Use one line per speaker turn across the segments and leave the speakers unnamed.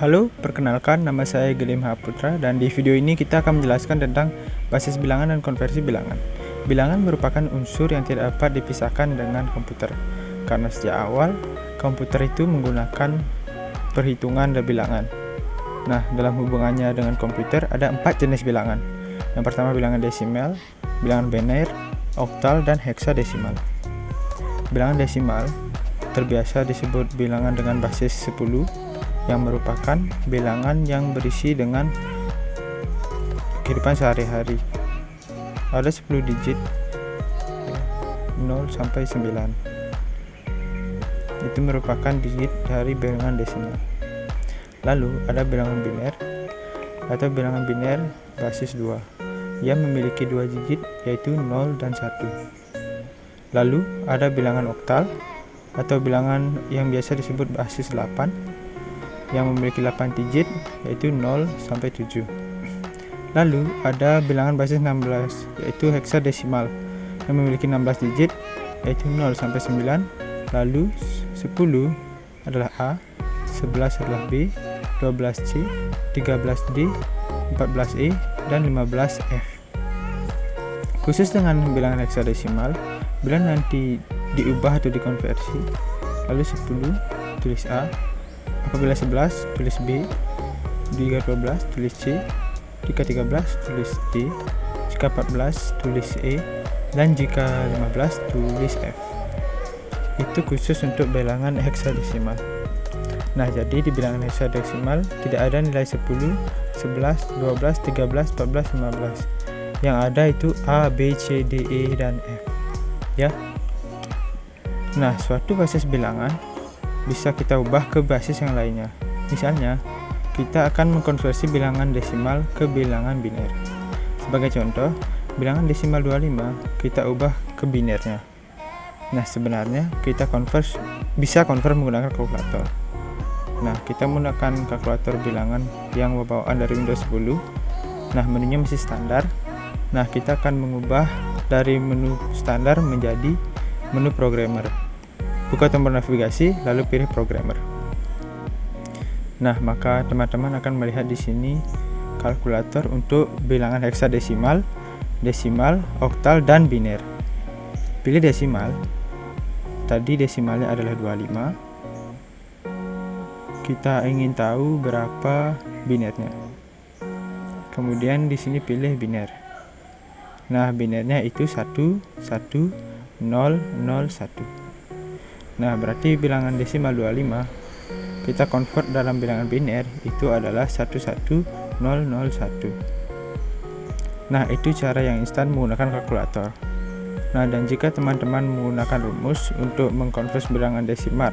Halo, perkenalkan nama saya Gelim Putra dan di video ini kita akan menjelaskan tentang basis bilangan dan konversi bilangan. Bilangan merupakan unsur yang tidak dapat dipisahkan dengan komputer karena sejak awal komputer itu menggunakan perhitungan dan bilangan. Nah, dalam hubungannya dengan komputer ada 4 jenis bilangan. Yang pertama bilangan desimal, bilangan biner, oktal, dan heksadesimal. Bilangan desimal terbiasa disebut bilangan dengan basis 10 yang merupakan bilangan yang berisi dengan kehidupan sehari-hari. Ada 10 digit 0 sampai 9. Itu merupakan digit dari bilangan desimal. Lalu ada bilangan biner atau bilangan biner basis 2 yang memiliki 2 digit yaitu 0 dan 1. Lalu ada bilangan oktal atau bilangan yang biasa disebut basis 8 yang memiliki 8 digit yaitu 0 sampai 7. Lalu ada bilangan basis 16 yaitu heksadesimal yang memiliki 16 digit yaitu 0 sampai 9. Lalu 10 adalah A, 11 adalah B, 12 C, 13 D, 14 E, dan 15 F. Khusus dengan bilangan heksadesimal, bila nanti diubah atau dikonversi, lalu 10 tulis A, apabila 11 tulis B, jika 12 tulis C, jika 13 tulis D, jika 14 tulis E, dan jika 15 tulis F. Itu khusus untuk bilangan heksadesimal. Nah, jadi di bilangan heksadesimal tidak ada nilai 10, 11, 12, 13, 14, 15. Yang ada itu A, B, C, D, E, dan F. Ya. Nah, suatu basis bilangan bisa kita ubah ke basis yang lainnya. Misalnya, kita akan mengkonversi bilangan desimal ke bilangan biner. Sebagai contoh, bilangan desimal 25 kita ubah ke binernya. Nah, sebenarnya kita bisa convert menggunakan kalkulator. Nah, kita menggunakan kalkulator bilangan yang bawaan dari Windows 10. Nah, menunya masih standar. Nah, kita akan mengubah dari menu standar menjadi menu programmer. Buka tombol navigasi, lalu pilih programmer. Nah, maka teman-teman akan melihat di sini kalkulator untuk bilangan heksadesimal, desimal, oktal, dan biner. Pilih desimal. Tadi desimalnya adalah 25. Kita ingin tahu berapa binernya. Kemudian di sini pilih biner. Nah, binernya itu 1, 1, 0, 0, 1. Nah, berarti bilangan desimal 25 kita convert dalam bilangan biner itu adalah 11001. Nah, itu cara yang instan menggunakan kalkulator. Nah, dan jika teman-teman menggunakan rumus untuk mengkonvers bilangan desimal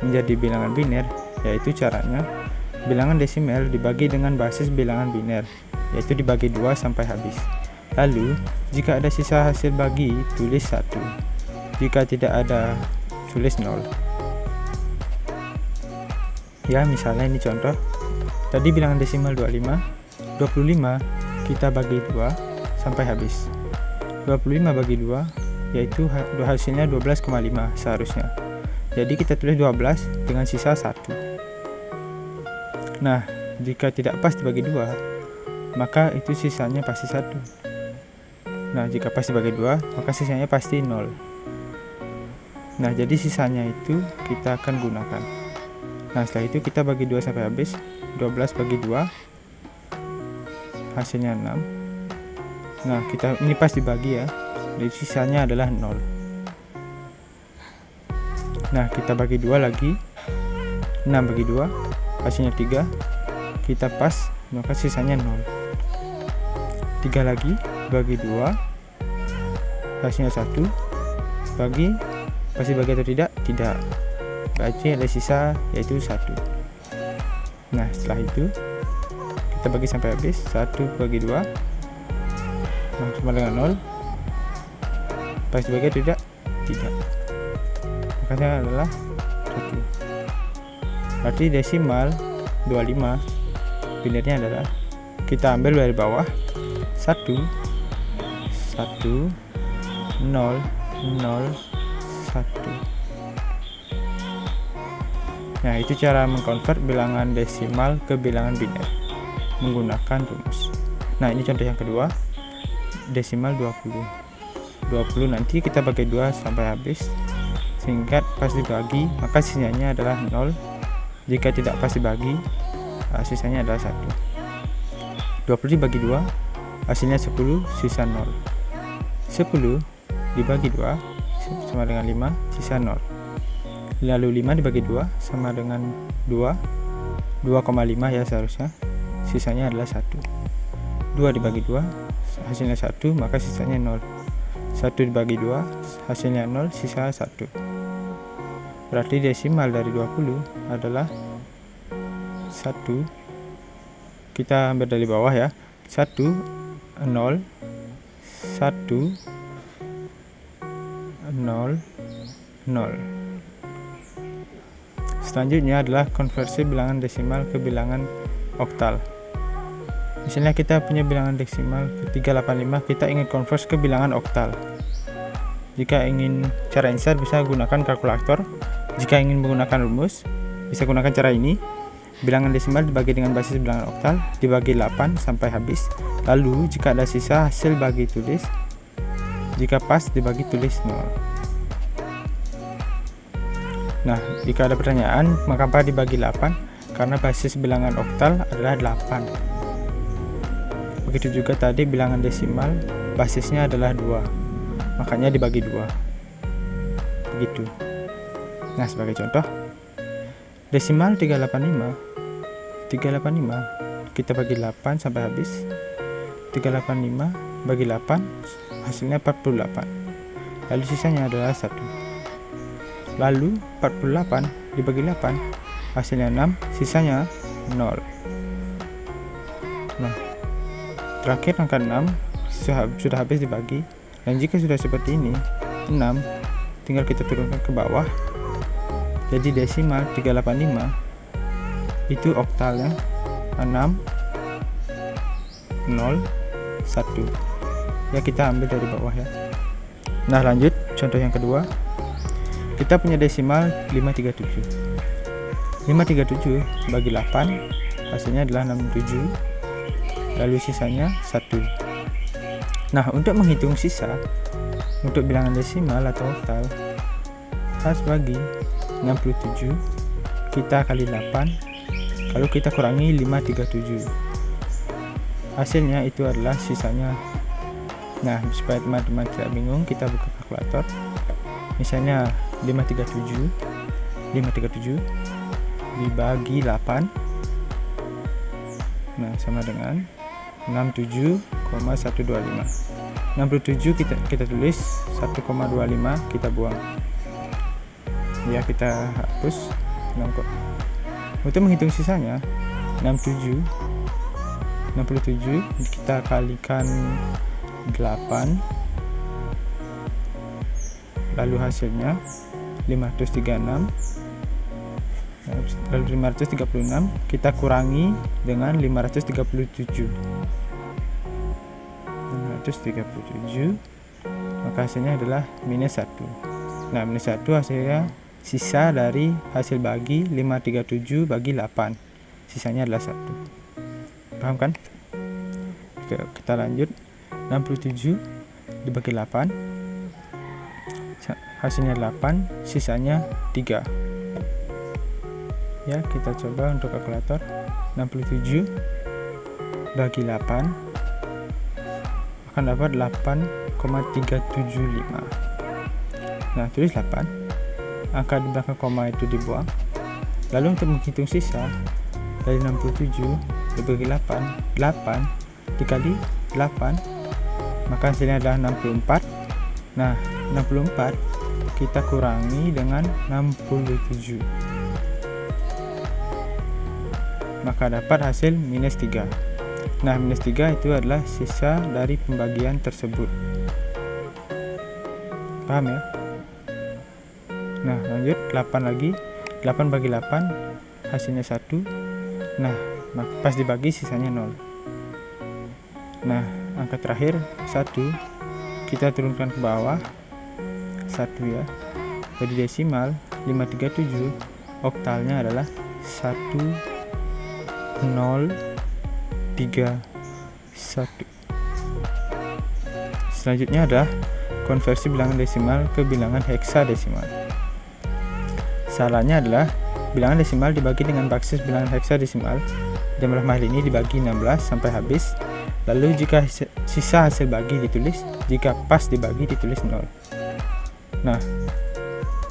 menjadi bilangan biner, yaitu caranya bilangan desimal dibagi dengan basis bilangan biner, yaitu dibagi 2 sampai habis. Lalu, jika ada sisa hasil bagi, tulis 1. Jika tidak ada, tulis 0. Ya, misalnya ini contoh. Tadi bilangan desimal 25 kita bagi 2 sampai habis. 25 bagi 2 yaitu hasilnya 12,5 seharusnya. Jadi kita tulis 12 dengan sisa 1. Nah, jika tidak pas dibagi 2, maka itu sisanya pasti 1. Nah, jika pas dibagi 2, maka sisanya pasti 0. Nah, jadi sisanya itu kita akan gunakan. Nah, setelah itu kita bagi 2 sampai habis. 12 bagi 2 hasilnya 6. Nah, ini pas dibagi ya. Jadi sisanya adalah 0. Nah, kita bagi 2 lagi. 6 bagi 2 hasilnya 3. Kita pas, maka sisanya 0. 3 lagi bagi 2 hasilnya 1. Pasti bagi atau tidak? Tidak. Berarti ada sisa yaitu 1. Nah, setelah itu kita bagi sampai habis. 1 bagi 2 sama dengan 0. Pasti bagi atau tidak? Tidak. Makanya adalah 1. Berarti desimal 25 binernya adalah kita ambil dari bawah 1 1 0 0 1. Nah, itu cara mengkonvert bilangan desimal ke bilangan biner menggunakan rumus. Nah, ini contoh yang kedua, desimal 20. 20 nanti kita bagi 2 sampai habis, sehingga pas dibagi maka sisanya adalah 0. Jika tidak pas dibagi, sisanya adalah 1. 20 dibagi 2, hasilnya 10, sisa 0. 10 dibagi 2 sama dengan 5, sisa 0. Lalu 5 dibagi 2 sama dengan 2,5 ya seharusnya, sisanya adalah 1. 2 dibagi 2 hasilnya 1, maka sisanya 0. 1 dibagi 2 hasilnya 0, sisa 1. Berarti desimal dari 20 adalah 1. Kita ambil dari bawah ya, 1, 0, 1, 0, 0. Selanjutnya adalah konversi bilangan desimal ke bilangan oktal. Misalnya kita punya bilangan desimal ke 385, kita ingin konvers ke bilangan oktal. Jika ingin cara insert bisa gunakan kalkulator. Jika ingin menggunakan rumus bisa gunakan cara ini. Bilangan desimal dibagi dengan basis bilangan oktal, dibagi 8 sampai habis. Lalu jika ada sisa, hasil bagi tulis. Jika pas dibagi tulis 0. Nah, jika ada pertanyaan, mengapa dibagi 8? Karena basis bilangan oktal adalah 8. Begitu juga tadi bilangan desimal, basisnya adalah 2. Makanya dibagi 2. Begitu. Nah, sebagai contoh, desimal 385 kita bagi 8 sampai habis. 385 bagi 8 hasilnya 48. Lalu sisanya adalah 1. Lalu 48 dibagi 8 hasilnya 6, sisanya 0. Nah, terakhir angka 6 sudah habis dibagi. Dan jika sudah seperti ini, 6 tinggal kita turunkan ke bawah. Jadi desimal 385 itu oktalnya 6, 0, 1. Ya, kita ambil dari bawah ya. Nah, lanjut contoh yang kedua. Kita punya desimal 537. 537 bagi 8 hasilnya adalah 67. Lalu sisanya 1. Nah, untuk menghitung sisa untuk bilangan desimal atau oktal, harus bagi 67 kita kali 8, lalu kita kurangi 537. Hasilnya itu adalah sisanya. Nah, supaya teman-teman tidak bingung, kita buka kalkulator. Misalnya 537 dibagi 8, nah sama dengan 67,125. 67 kita tulis, 1,25 kita buang ya, kita hapus. Untuk menghitung sisanya 67 kita kalikan 8, lalu hasilnya 536. Lalu 536 kita kurangi dengan 537, maka hasilnya adalah minus 1. Nah, minus 1 hasilnya sisa dari hasil bagi 537 bagi 8, sisanya adalah 1. Paham kan? Oke, kita lanjut. 67 dibagi 8 hasilnya 8, sisanya 3 ya. Kita coba untuk kalkulator. 67 bagi 8 akan dapat 8,375. Nah, tulis 8, angka di belakang koma itu dibuang. Lalu untuk menghitung sisa dari 67 dibagi 8 dikali 8, maka hasilnya adalah 64. Nah, 64 kita kurangi dengan 67, maka dapat hasil minus 3. Nah, minus 3 itu adalah sisa dari pembagian tersebut. Paham ya? Nah, lanjut 8 lagi. 8 bagi 8 hasilnya 1. Nah, pas dibagi sisanya 0. Nah, angka terakhir 1 kita turunkan ke bawah 1 ya. Jadi desimal 537 oktalnya adalah 1 0 3 1. Selanjutnya adalah konversi bilangan desimal ke bilangan heksadesimal. Caranya adalah bilangan desimal dibagi dengan basis bilangan heksadesimal, dalam hal ini dibagi 16 sampai habis. Lalu jika sisa hasil bagi ditulis, jika pas dibagi ditulis 0. Nah,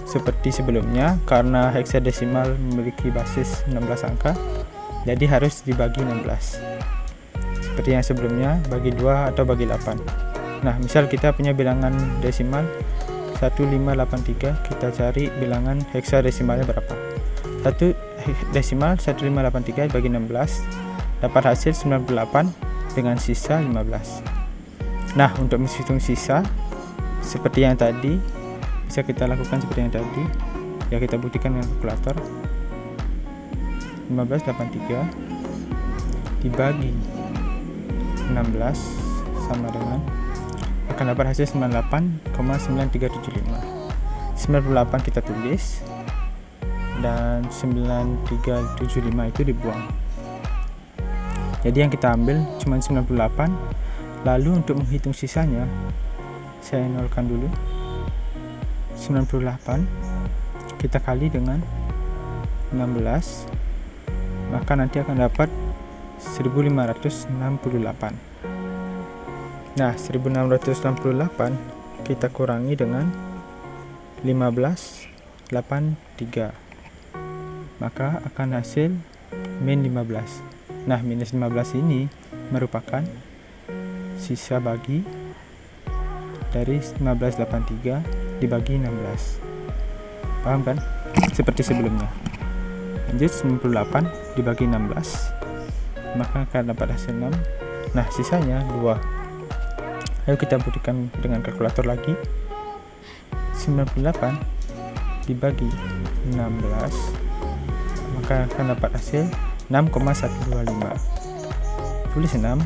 seperti sebelumnya, karena heksadesimal memiliki basis 16 angka, jadi harus dibagi 16. Seperti yang sebelumnya, bagi 2 atau bagi 8. Nah, misal kita punya bilangan desimal 1583, kita cari bilangan heksadesimalnya berapa. 1 desimal 1583 bagi 16 dapat hasil 98 dengan sisa 15. Nah, untuk menghitung sisa seperti yang tadi, bisa kita lakukan seperti yang tadi. Ya, kita buktikan dengan kalkulator. 1583 dibagi 16 sama dengan akan dapat hasil 98,9375. 98 kita tulis dan 9375 itu dibuang. Jadi yang kita ambil cuma 98. Lalu untuk menghitung sisanya, saya nolkan dulu. 98 kita kali dengan 16, maka nanti akan dapat 1568. Nah, 1668 kita kurangi dengan 1583, maka akan hasil min 15. Nah, minus 15 ini merupakan sisa bagi dari 1583 dibagi 16. Paham kan? Seperti sebelumnya. Lanjut, 98 dibagi 16, maka akan dapat hasil 6. Nah, sisanya 2. Ayo kita buktikan dengan kalkulator lagi. 98 dibagi 16, maka akan dapat hasil 6,125. Tulis 6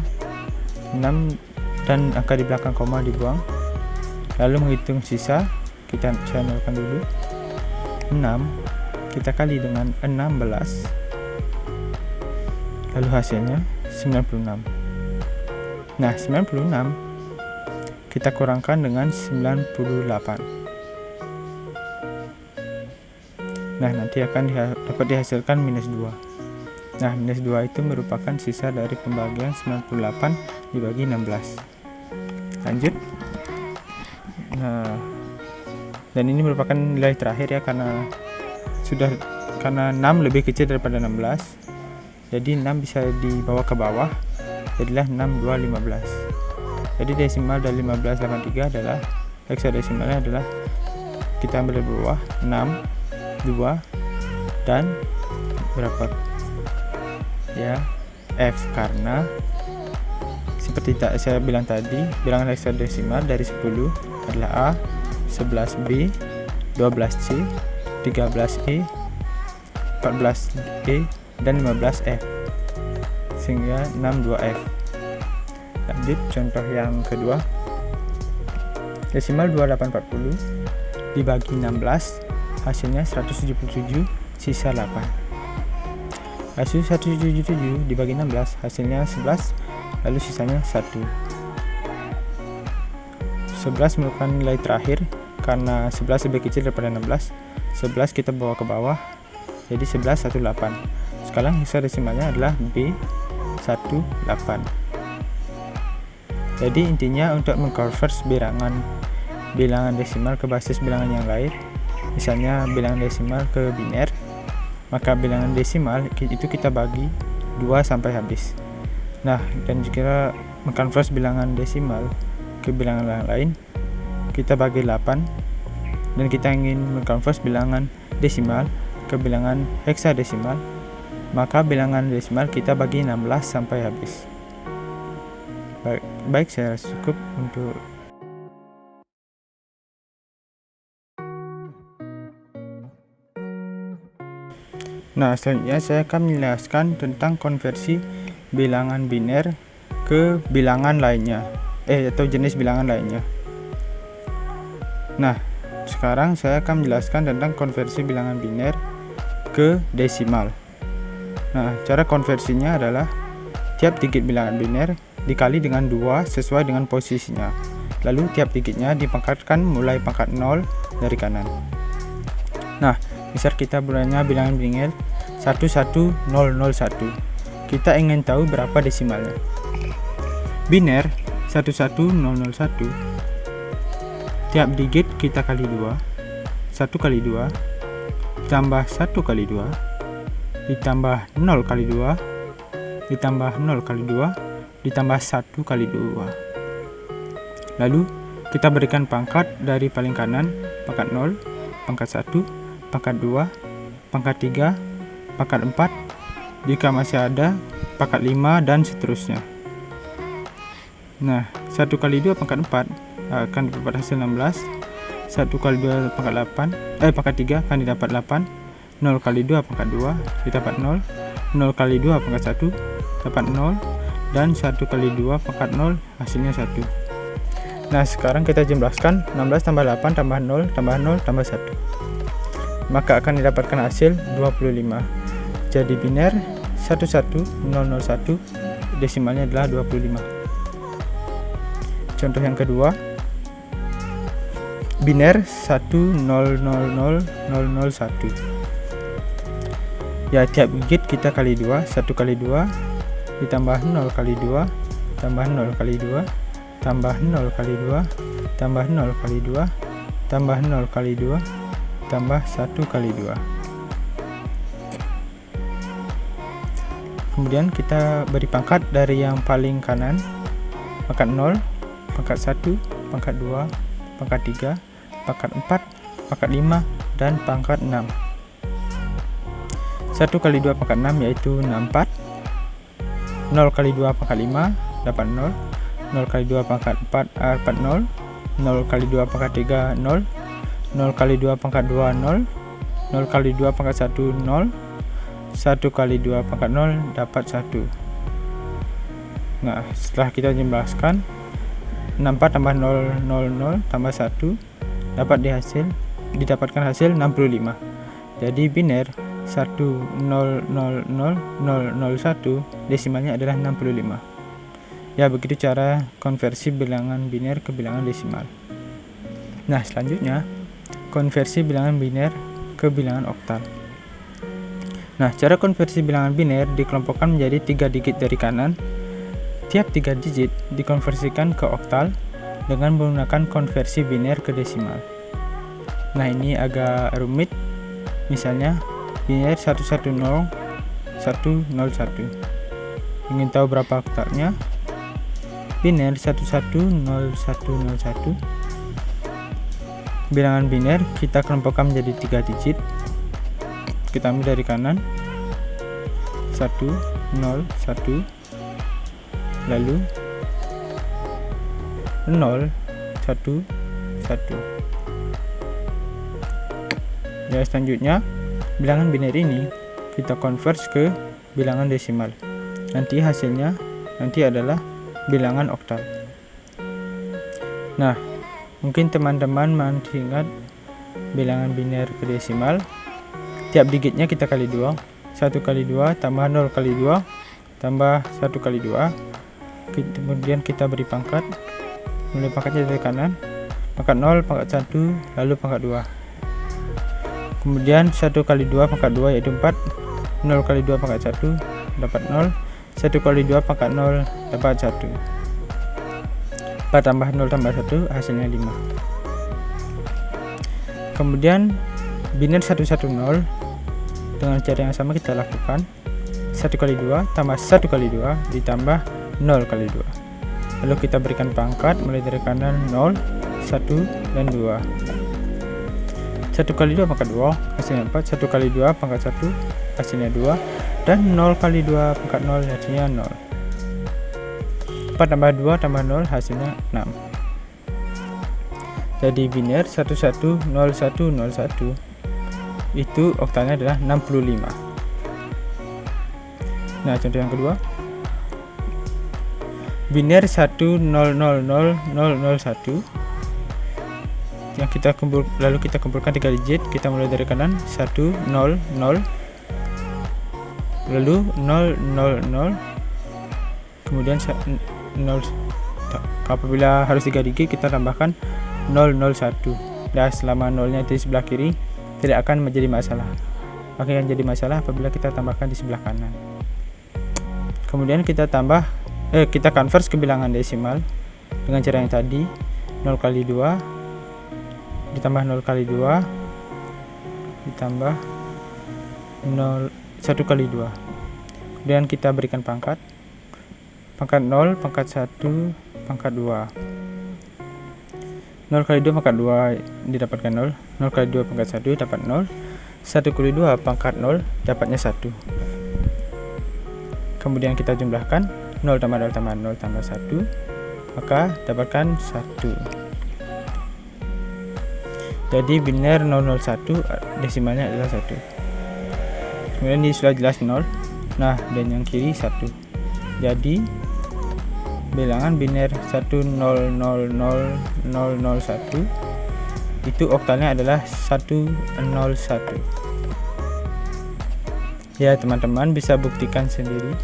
dan angka di belakang koma dibuang. Lalu menghitung sisa, saya nolkan dulu. 6 kita kali dengan 16, lalu hasilnya 96. Nah, 96 kita kurangkan dengan 98. Nah, nanti akan dapat dihasilkan minus 2. Nah, minus 2 itu merupakan sisa dari pembagian 98 dibagi 16. Lanjut. Nah, dan ini merupakan nilai terakhir ya, karena 6 lebih kecil daripada 16. Jadi 6 bisa dibawa ke bawah. Jadilah 6, 2, 15. Jadi desimal dari 1583 adalah heksadesimalnya adalah kita ambil dari bawah 6, 2 dan berapa ya, F, karena seperti saya bilang tadi, bilangan heksadesimal dari 10 adalah A, 11B, 12C, 13E, 14E dan 15F, sehingga 62F. Lanjut contoh yang kedua. Desimal 2840 dibagi 16, hasilnya 177, sisa 8. Hasil 177 dibagi 16, hasilnya 11, lalu sisanya 1. 11 merupakan nilai terakhir, karena 11 lebih kecil daripada 16. 11 kita bawa ke bawah, jadi 11, 18. Sekarang heksadesimalnya adalah B18. Jadi intinya untuk mengkonvers bilangan desimal ke basis bilangan yang lain, misalnya bilangan desimal ke biner, maka bilangan desimal itu kita bagi 2 sampai habis. Nah, dan jika mengkonvers bilangan desimal ke bilangan yang lain, kita bagi 8, dan kita ingin mengkonvers bilangan desimal ke bilangan heksadesimal, maka bilangan desimal kita bagi 16 sampai habis. Baik, saya cukup untuk Nah, selanjutnya saya akan menjelaskan tentang konversi bilangan biner ke bilangan lainnya, atau jenis bilangan lainnya. Nah, sekarang saya akan menjelaskan tentang konversi bilangan biner ke desimal. Nah, cara konversinya adalah tiap digit bilangan biner dikali dengan 2 sesuai dengan posisinya. Lalu tiap digitnya dipangkatkan mulai pangkat 0 dari kanan. Nah, misal kita punya bilangan biner 11001. Kita ingin tahu berapa desimalnya. Biner 11001, tiap digit kita kali 2, 1 kali 2 ditambah 1 kali 2 ditambah 0 kali 2 ditambah 0 kali 2 ditambah 1 kali 2. Lalu kita berikan pangkat dari paling kanan, pangkat 0, pangkat 1, pangkat 2, pangkat 3, pangkat 4, jika masih ada pangkat 5 dan seterusnya. Nah, 1 kali 2 pangkat 4 akan dapat hasil 16. 1 kali 2 pangkat pangkat 3 akan didapat 8. 0 kali 2 pangkat 2 didapat 0. 0 kali 2 pangkat 1 dapat 0. Dan 1 kali 2 pangkat 0 hasilnya 1. Nah, sekarang kita jumlahkan 16 tambah 8 tambah 0 tambah 0 tambah 1. Maka akan didapatkan hasil 25. Jadi biner 11001 desimalnya adalah 25. Contoh yang kedua, biner 1000001. Ya, tiap digit kita kali 2, 1 kali 2 ditambah 0 kali 2 tambah 0 kali 2 tambah 0 kali 2 tambah 0 kali 2 tambah 0 kali 2 tambah 1 kali 2. Kemudian kita beri pangkat dari yang paling kanan, pangkat 0, pangkat 1, pangkat 2, pangkat 3, pangkat 4, pangkat 5, dan pangkat 6. 1 kali 2 pangkat 6 yaitu 64. 0 kali 2 pangkat 5 dapat 0. 0 kali 2 pangkat 4 dapat 0. 0 kali 2 pangkat 3 0. 0 kali 2 pangkat 2 0. 0 kali 2 pangkat 1 0. 1 kali 2 pangkat 0 dapat 1. Nah, setelah kita jumlahkan 64 tambah 0 0 0 tambah 1 didapatkan hasil 65. Jadi biner 1000001 desimalnya adalah 65. Ya, begitu cara konversi bilangan biner ke bilangan desimal. Nah, selanjutnya konversi bilangan biner ke bilangan oktal. Nah, cara konversi bilangan biner dikelompokkan menjadi 3 digit dari kanan. Tiap 3 digit dikonversikan ke oktal dengan menggunakan konversi biner ke desimal. Nah, ini agak rumit. Misalnya biner 1100101. Ingin tahu berapa oktalnya? Biner 1100101. Bilangan biner kita kelompokkan menjadi 3 digit. Kita ambil dari kanan 1 0 1, lalu 0 1 1. Ya, selanjutnya bilangan biner ini kita convert ke bilangan desimal. Nanti hasilnya adalah bilangan oktal. Nah, mungkin teman-teman masih ingat bilangan biner ke desimal. Tiap digitnya kita kali 2. 1 kali 2 tambah 0 kali 2 tambah 1 kali 2. Kemudian kita beri pangkat. Mulai pangkatnya dari kanan. Pangkat 0, pangkat 1, lalu pangkat 2. Kemudian 1 kali 2 pangkat 2 yaitu 4. 0 kali 2 pangkat 1 dapat 0. 1 kali 2 pangkat 0 dapat 1. 4 tambah 0 tambah 1 hasilnya 5. Kemudian biner 110 dengan cara yang sama kita lakukan. 1 kali 2 tambah 1 kali 2 ditambah 0 kali 2. Lalu kita berikan pangkat mulai dari kanan 0, 1, dan 2. 1 kali 2 pangkat 2 hasilnya 4. 1 kali 2 pangkat 1 hasilnya 2. Dan 0 kali 2 pangkat 0 hasilnya 0. 4 tambah 2 tambah 0 hasilnya 6. Jadi biner 1100101 itu oktalnya adalah 65. Nah, contoh yang kedua, biner 1000001 yang lalu kita kumpulkan 3 digit. Kita mulai dari kanan 1 0 0 lalu 0 0 0, kemudian 0. Apabila harus 3 digit, kita tambahkan 0 0 1. Dan selama 0-nya di sebelah kiri, tidak akan menjadi masalah. Akan jadi masalah apabila kita tambahkan di sebelah kanan. Kemudian kita convert ke bilangan desimal dengan cara yang tadi, 0 kali 2 ditambah 0 kali 2 ditambah 1 kali 2. Kemudian kita berikan pangkat 0, pangkat 1, pangkat 2. 0 kali 2 pangkat 2 didapatkan 0, 0 kali 2 pangkat 1 dapat 0, 1 kali 2 pangkat 0 dapatnya 1. Kemudian kita jumlahkan 0 tambah 0 tambah 0 tambah 1, maka dapatkan 1. Jadi biner 001, desimalnya adalah 1. Kemudian ini sudah jelas 0. Nah, dan yang kiri 1. Jadi bilangan biner 1000001 itu oktalnya adalah 101. Ya, teman-teman bisa buktikan sendiri.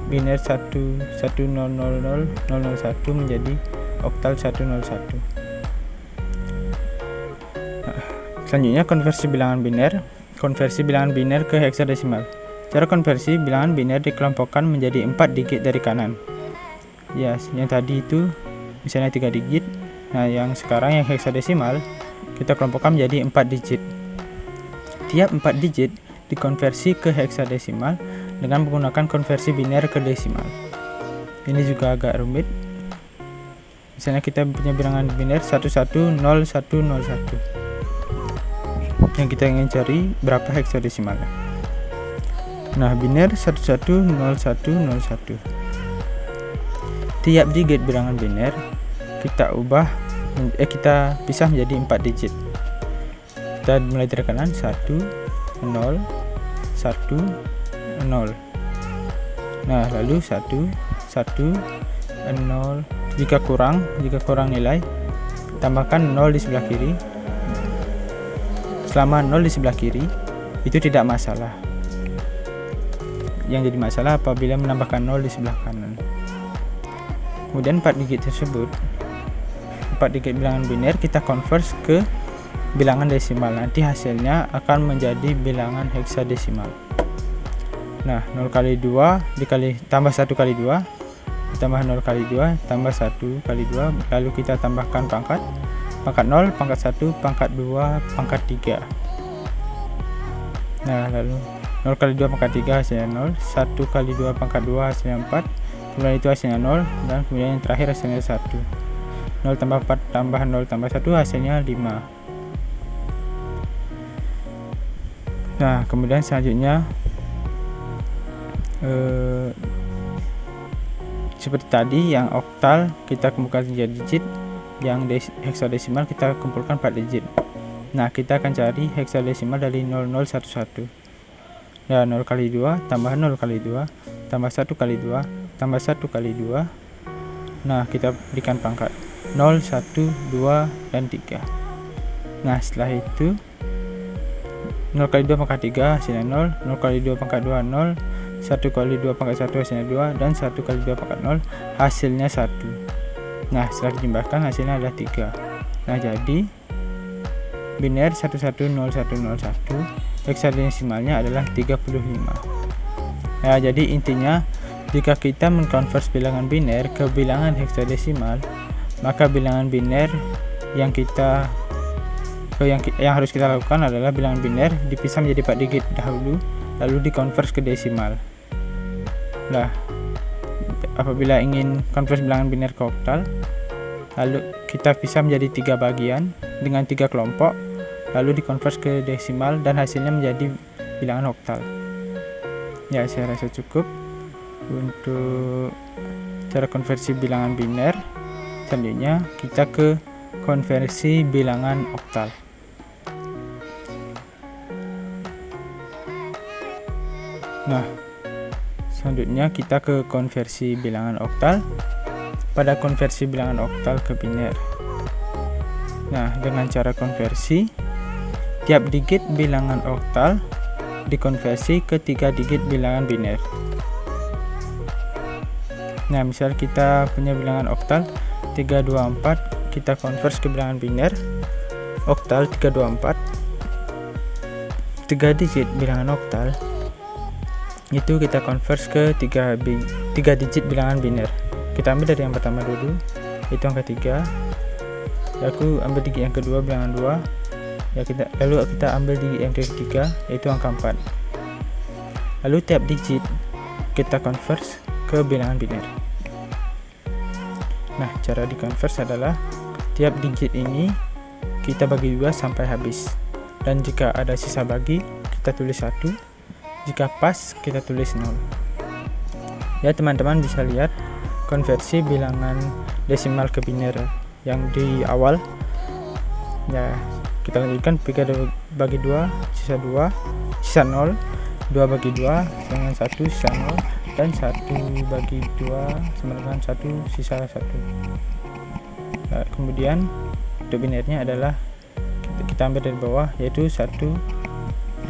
Biner 1000001 menjadi oktal 101. Selanjutnya konversi bilangan biner ke heksadesimal. Cara konversi bilangan biner dikelompokkan menjadi 4 digit dari kanan. Ya, yang tadi itu misalnya 3 digit. Nah, yang sekarang yang heksadesimal kita kelompokkan menjadi 4 digit. Tiap 4 digit dikonversi ke heksadesimal dengan menggunakan konversi biner ke desimal. Ini juga agak rumit. Misalnya kita punya bilangan biner 110101, yang kita ingin cari berapa heksadesimalnya. Nah, biner 110101. Tiap digit bilangan biner kita pisah menjadi 4 digit. Kita mulai dari kanan 1 0 1 0. Nah, lalu 1 1 0. Jika kurang nilai, tambahkan 0 di sebelah kiri. Selama 0 di sebelah kiri itu tidak masalah. Yang jadi masalah apabila menambahkan 0 di sebelah kanan. Kemudian 4 digit tersebut, 4 digit bilangan biner kita convert ke bilangan desimal. Nanti hasilnya akan menjadi bilangan heksadesimal. Nah, 0 kali 2 tambah 1 kali 2 ditambah 0 kali 2 tambah 1 kali 2, lalu kita tambahkan pangkat 0, pangkat 1, pangkat 2, pangkat 3. Nah, lalu 0 kali 2 pangkat 3 hasilnya 0, 1 kali 2 pangkat 2 hasilnya 4, kemudian itu hasilnya 0, dan kemudian yang terakhir hasilnya 1. 0 tambah 4 tambah 0 tambah 1 hasilnya 5. Nah, kemudian selanjutnya seperti tadi, yang oktal kita kumpulkan 3 digit, yang heksadesimal kita kumpulkan 4 digit. Nah, kita akan cari heksadesimal dari 0011. Ya, 0 kali 2 tambah 0 kali 2 tambah 1 kali 2 tambah 1 kali 2. Nah, kita berikan pangkat 0 1 2 dan 3. Nah, setelah itu 0 kali 2 pangkat 3 hasilnya 0, 0 kali 2 pangkat 2 0, 1 kali 2 pangkat 1 hasilnya 2, dan 1 kali 2 pangkat 0 hasilnya 1. Nah, setelah dijumlahkan hasilnya adalah 3. Nah, jadi biner 110101 heksadesimalnya adalah 35. Nah, jadi intinya jika kita mengkonvers bilangan biner ke bilangan heksadesimal, maka bilangan biner yang harus kita lakukan adalah bilangan biner dipisah menjadi 4 digit dahulu, lalu dikonvers ke desimal. Nah, apabila ingin konvers bilangan biner ke oktal, lalu kita pisah menjadi 3 bagian dengan 3 kelompok, lalu dikonvers ke desimal dan hasilnya menjadi bilangan oktal. Ya, saya rasa cukup untuk cara konversi bilangan biner. Selanjutnya kita ke konversi bilangan oktal. Nah, selanjutnya kita ke konversi bilangan oktal. Pada konversi bilangan oktal ke biner. Nah, dengan cara konversi, tiap digit bilangan oktal dikonversi ke 3 digit bilangan biner. Nah, misal kita punya bilangan oktal 324, kita konvers ke bilangan biner. Oktal 324, 3 digit bilangan oktal itu kita konvers ke 3 digit bilangan biner. Kita ambil dari yang pertama dulu, itu angka 3. Aku ambil digit yang kedua bilangan 2. Lalu kita ambil digit yang ketiga, yaitu angka 4. Lalu tiap digit kita konvers ke bilangan biner. Nah, cara dikonvers adalah tiap digit ini kita bagi 2 sampai habis. Dan jika ada sisa bagi, kita tulis 1. Jika pas, kita tulis 0. Ya, teman-teman bisa lihat konversi bilangan desimal ke biner yang di awal. Ya, kita lanjutkan. 3 bagi 2 sisa 2, sisa 0. 2 bagi 2 dengan 1 sisa 0, dan 1 bagi 2 sama dengan 1 sisa 1. Nah, kemudian untuk binernya adalah kita ambil dari bawah, yaitu 1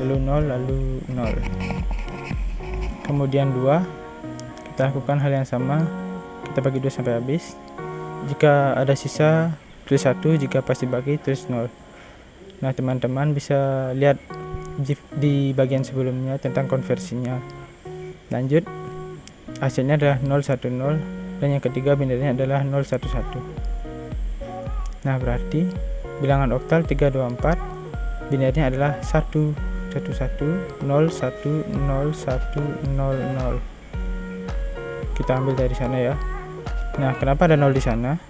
lalu 0 lalu 0. Kemudian 2, kita lakukan hal yang sama, kita bagi 2 sampai habis. Jika ada sisa tulis 1, jika pasti bagi tulis 0. Nah, teman-teman bisa lihat di bagian sebelumnya tentang konversinya. Lanjut, hasilnya adalah 010, dan yang ketiga binernya adalah 011. Nah, berarti bilangan oktal 324 binernya adalah 111010100. Kita ambil dari sana ya. Nah, kenapa ada 0 di sana?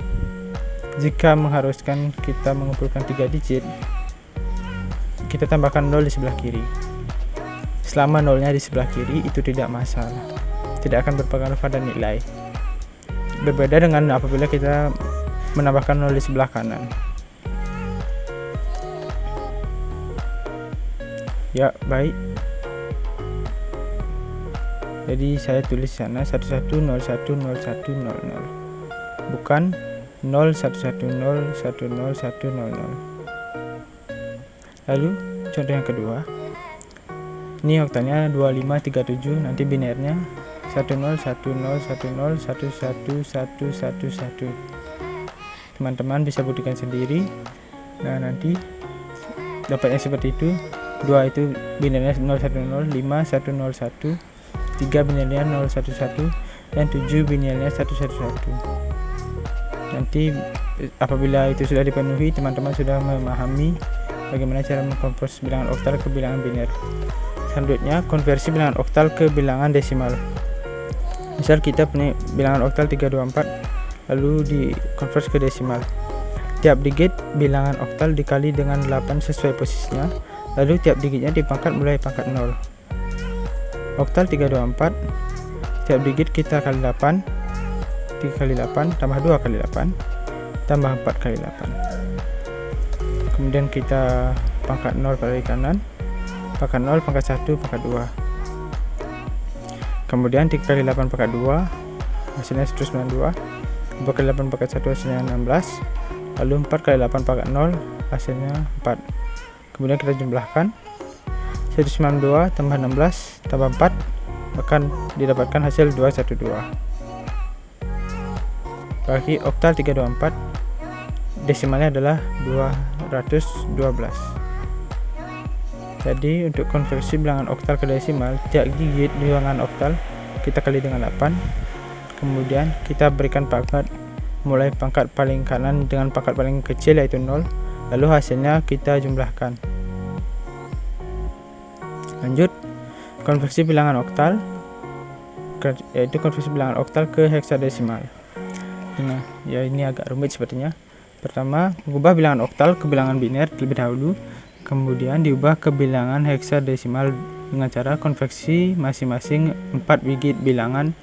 Jika mengharuskan kita mengumpulkan 3 digit, kita tambahkan 0 di sebelah kiri. Selama 0-nya di sebelah kiri, itu tidak masalah, tidak akan berpengaruh pada nilai. Berbeda dengan apabila kita menambahkan 0 di sebelah kanan. Ya, baik. Jadi saya tulis sana 11010100, bukan 0110101000. Lalu contoh yang kedua, ini oktalnya 2537, nanti binernya 1010101111. Teman-teman bisa buktikan sendiri. Nah, nanti dapatnya seperti itu. 2 itu binernya 010, 5 101, 3 binernya 011, dan 7 binernya 111. Nanti apabila itu sudah dipenuhi, teman-teman sudah memahami bagaimana cara mengkonvers bilangan oktal ke bilangan biner. Selanjutnya, konversi bilangan oktal ke bilangan desimal. Misal kita punya bilangan oktal 324, lalu dikonvers ke desimal. Tiap digit bilangan oktal dikali dengan 8 sesuai posisinya, lalu tiap digitnya dipangkat mulai pangkat 0. Oktal 324, tiap digit kita kali 8, 3 kali 8 tambah 2 kali 8 tambah 4 kali 8. Kemudian kita pangkat 0 pada kanan, pangkat 0, pangkat 1, pangkat 2. Kemudian 3 kali 8 pangkat 2 hasilnya 192, 2 kali 8 pangkat 1 hasilnya 16, lalu 4 kali 8 pangkat 0 hasilnya 4. Kemudian kita jumlahkan 192 tambah 16 tambah 4, akan didapatkan hasil 212. Bagi oktal 324, desimalnya adalah 212. Jadi untuk konversi bilangan oktal ke desimal, tiap digit bilangan oktal kita kali dengan 8, kemudian kita berikan pangkat mulai pangkat paling kanan dengan pangkat paling kecil yaitu 0, lalu hasilnya kita jumlahkan. Lanjut, konversi bilangan oktal, yaitu konversi bilangan oktal ke heksadesimal. Nah, ya ini agak rumit sepertinya. Pertama, mengubah bilangan oktal ke bilangan biner terlebih dahulu, kemudian diubah ke bilangan heksadesimal dengan cara konversi masing-masing 4 digit bilangan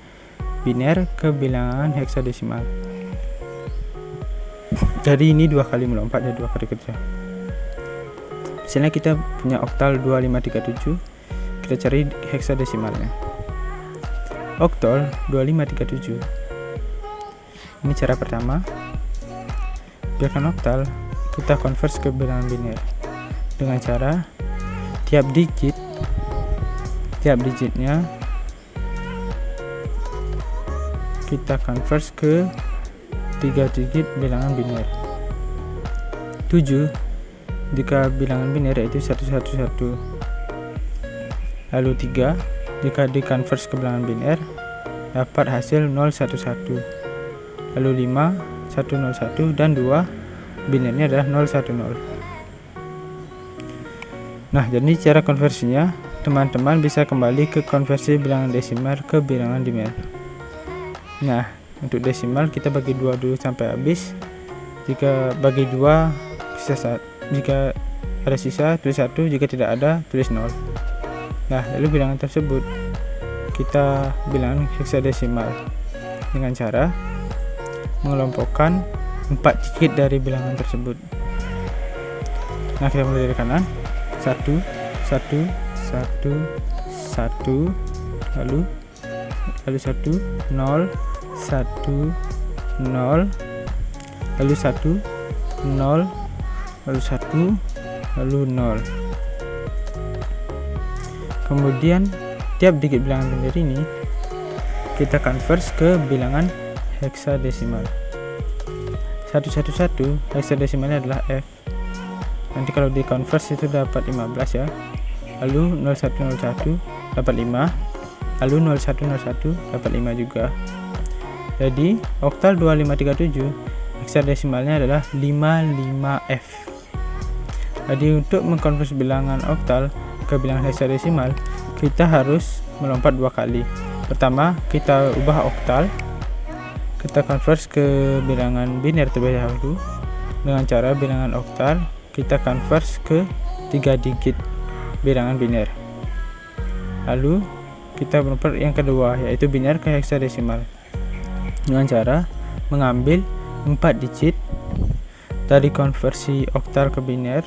biner ke bilangan heksadesimal. Jadi ini 2 kali melompat dan 2 kali kerja. Misalnya kita punya oktal 2537, kita cari heksadesimalnya. Oktal 2537. Ini cara pertama. Biarkan oktal kita konvers ke bilangan biner dengan cara tiap digit tiap digitnya kita convert ke 3 digit bilangan biner. 7 jika bilangan biner yaitu 111. Lalu 3 jika dikonvert ke bilangan biner dapat hasil 011. Lalu 5 101 dan 2 binernya adalah 010. Nah, jadi cara konversinya teman-teman bisa kembali ke konversi bilangan desimal ke bilangan biner. Nah, untuk desimal kita bagi 2 dulu sampai habis. Jika bagi 2 sisa 1, jika ada sisa tulis 1, jika tidak ada tulis 0. Nah, lalu bilangan tersebut kita bilangan heksadesimal dengan cara mengelompokkan 4 digit dari bilangan tersebut. Nah, kita mulai dari kanan. 1 1 1 1 lalu 1 0 1 0 lalu 1 0 lalu 1 lalu 0. Kemudian tiap digit bilangan biner ini kita convert ke bilangan heksadesimal. 111 heksadesimalnya adalah F. Nanti kalau di convert itu dapat 15 ya. Lalu 0101 dapat 5. Lalu 0101 dapat 5 juga. Jadi oktal 2537 heksadesimalnya adalah 55F. Jadi untuk mengkonversi bilangan oktal ke bilangan heksadesimal kita harus melompat 2 kali. Pertama kita ubah oktal, kita convert ke bilangan biner terlebih dahulu dengan cara bilangan oktal kita convert ke 3 digit bilangan biner. Lalu kita melompat yang kedua yaitu biner ke heksadesimal dengan cara mengambil 4 digit dari konversi oktal ke biner.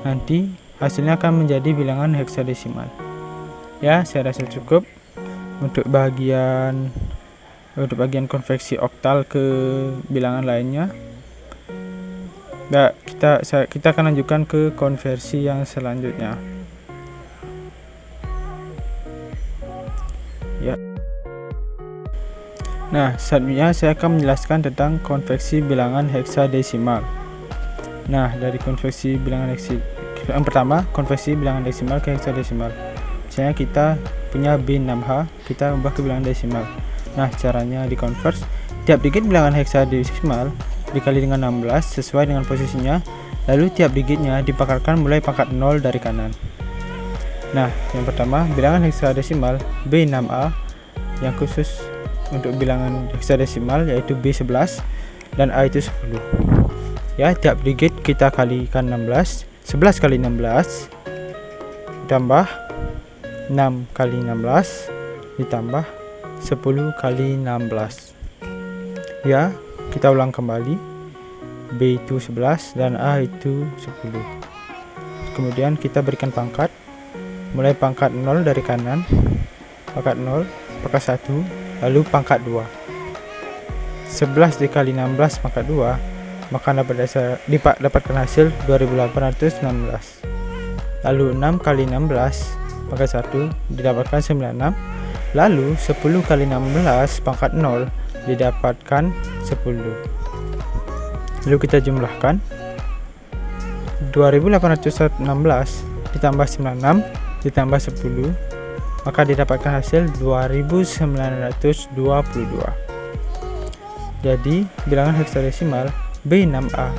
Nanti hasilnya akan menjadi bilangan heksadesimal. Ya, saya rasa cukup untuk bagian konversi oktal ke bilangan lainnya. Nah, kita akan lanjutkan ke konversi yang selanjutnya. Ya. Nah, selanjutnya saya akan menjelaskan tentang konversi bilangan heksadesimal. Nah, dari konversi bilangan yang pertama, konversi bilangan desimal ke heksadesimal. Misalnya kita punya B6H, kita ubah ke bilangan desimal. Nah, caranya dikonvert, tiap digit bilangan heksadesimal dikali dengan 16 sesuai dengan posisinya, lalu tiap digitnya dipakarkan mulai pangkat 0 dari kanan. Nah, yang pertama bilangan heksadesimal B6A yang khusus untuk bilangan heksadesimal yaitu B11 dan A itu 10. Ya, tiap digit kita kalikan 16, 11 kali 16 ditambah 6 kali 16 ditambah 10 kali 16. Ya, kita ulang kembali. B itu 11 dan A itu 10. Kemudian kita berikan pangkat mulai pangkat 0 dari kanan, pangkat 0, pangkat 1, lalu pangkat 2. 11 dikali 16 pangkat 2 maka dapatkan hasil 2816. Lalu 6 kali 16 pangkat 1 didapatkan 96. Lalu 10 kali 16 pangkat 0 didapatkan 10. Lalu kita jumlahkan 2816 ditambah 96 ditambah 10 maka didapatkan hasil 2922. Jadi bilangan heksadesimal B6A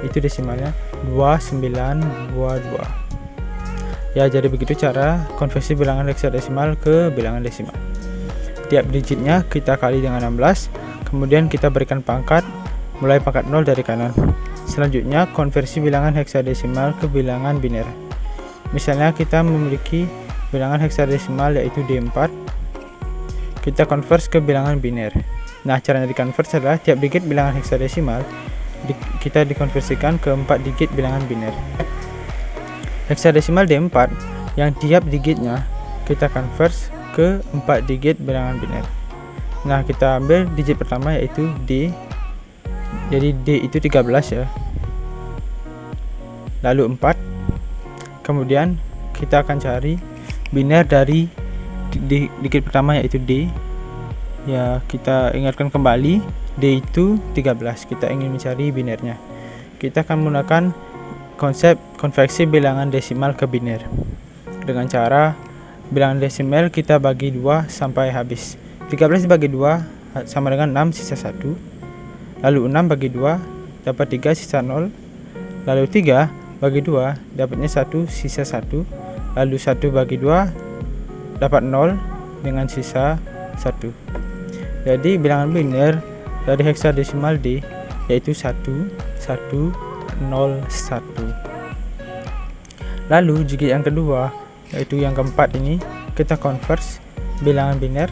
itu desimalnya 2922. Ya, jadi begitu cara konversi bilangan heksadesimal ke bilangan desimal. Tiap digitnya kita kali dengan 16, kemudian kita berikan pangkat mulai pangkat 0 dari kanan. Selanjutnya konversi bilangan heksadesimal ke bilangan biner. Misalnya kita memiliki bilangan heksadesimal yaitu D4, kita convert ke bilangan biner. Nah, caranya dikonvert adalah tiap digit bilangan heksadesimal kita dikonversikan ke 4 digit bilangan biner. Heksadesimal D4 yang tiap digitnya kita convert ke 4 digit bilangan biner. Nah, kita ambil digit pertama yaitu D. Jadi D itu 13 ya. Lalu 4. Kemudian kita akan cari biner dari digit pertama yaitu D. Ya, kita ingatkan kembali, D itu 13. Kita ingin mencari binernya. Kita akan menggunakan konsep konversi bilangan desimal ke biner dengan cara bilangan desimal kita bagi 2 sampai habis. 13 dibagi 2 sama dengan 6 sisa 1. Lalu 6 bagi 2 dapat 3 sisa 0. Lalu 3 bagi 2 dapatnya 1 sisa 1. Lalu 1 bagi 2 dapat 0 dengan sisa 1. Jadi bilangan biner dari heksadesimal D yaitu 1, 1, 0, 1. Lalu jika yang kedua yaitu yang keempat ini kita converse bilangan biner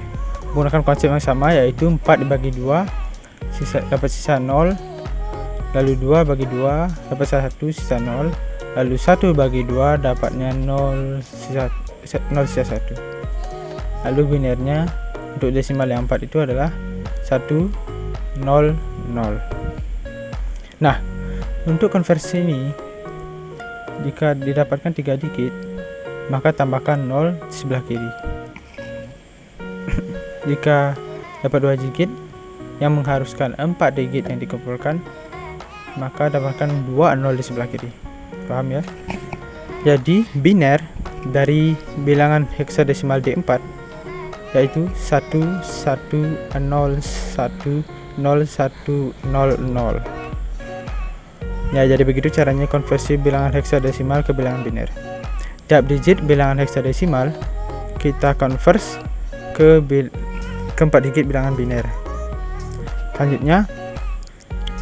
menggunakan konsep yang sama yaitu 4 dibagi 2 dapat sisa 0. Lalu 2 bagi 2 dapat 1 sisa 0. Lalu 1 bagi 2 dapatnya 0 sisa 1. Lalu binernya untuk desimal yang 4 itu adalah 1, 0, 0. Nah, untuk konversi ini jika didapatkan 3 digit maka tambahkan 0 di sebelah kiri. Jika dapat 2 digit yang mengharuskan 4 digit yang dikumpulkan maka tambahkan 2 0 di sebelah kiri. Paham ya? Jadi biner dari bilangan heksadesimal D4 yaitu 1, 1, 0, 1, 0, 1, 0, 0. Ya, jadi begitu caranya konversi bilangan heksadesimal ke bilangan biner. Tiap digit bilangan heksadesimal kita converse ke 4 digit bilangan biner. Selanjutnya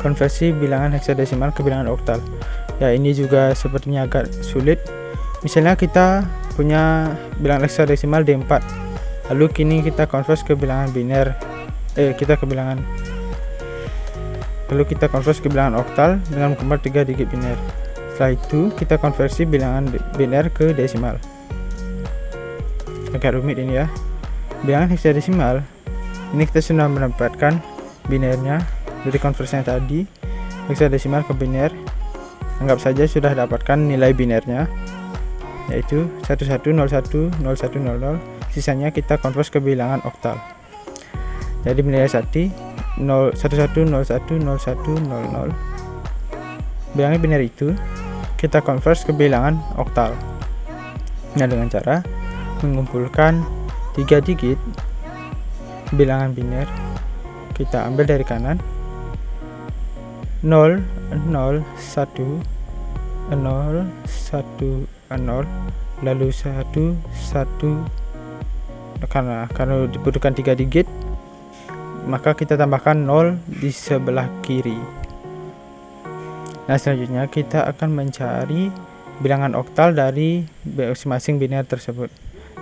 konversi bilangan heksadesimal ke bilangan oktal. Ya, ini juga sepertinya agak sulit. Misalnya kita punya bilangan heksadesimal D4. Lalu kini kita converse ke bilangan biner. Lalu kita converse ke bilangan oktal dengan mengubah 3 digit biner. Setelah itu kita konversi bilangan biner ke desimal. Agak rumit ini ya. Bilangan heksadesimal ini kita sudah mendapatkan binernya dari konversinya tadi, heksadesimal ke biner. Anggap saja sudah dapatkan nilai binernya yaitu 110101 0100. Sisanya kita converse ke bilangan oktal. Jadi nilai 110101 0100. Bilangan biner itu kita converse ke bilangan oktal. Nah, dengan cara mengumpulkan 3 digit bilangan biner, kita ambil dari kanan 0 0 1 0 1 0 lalu 1 1. Karena dibutuhkan 3 digit maka kita tambahkan 0 di sebelah kiri. Nah, selanjutnya kita akan mencari bilangan oktal dari masing-masing biner tersebut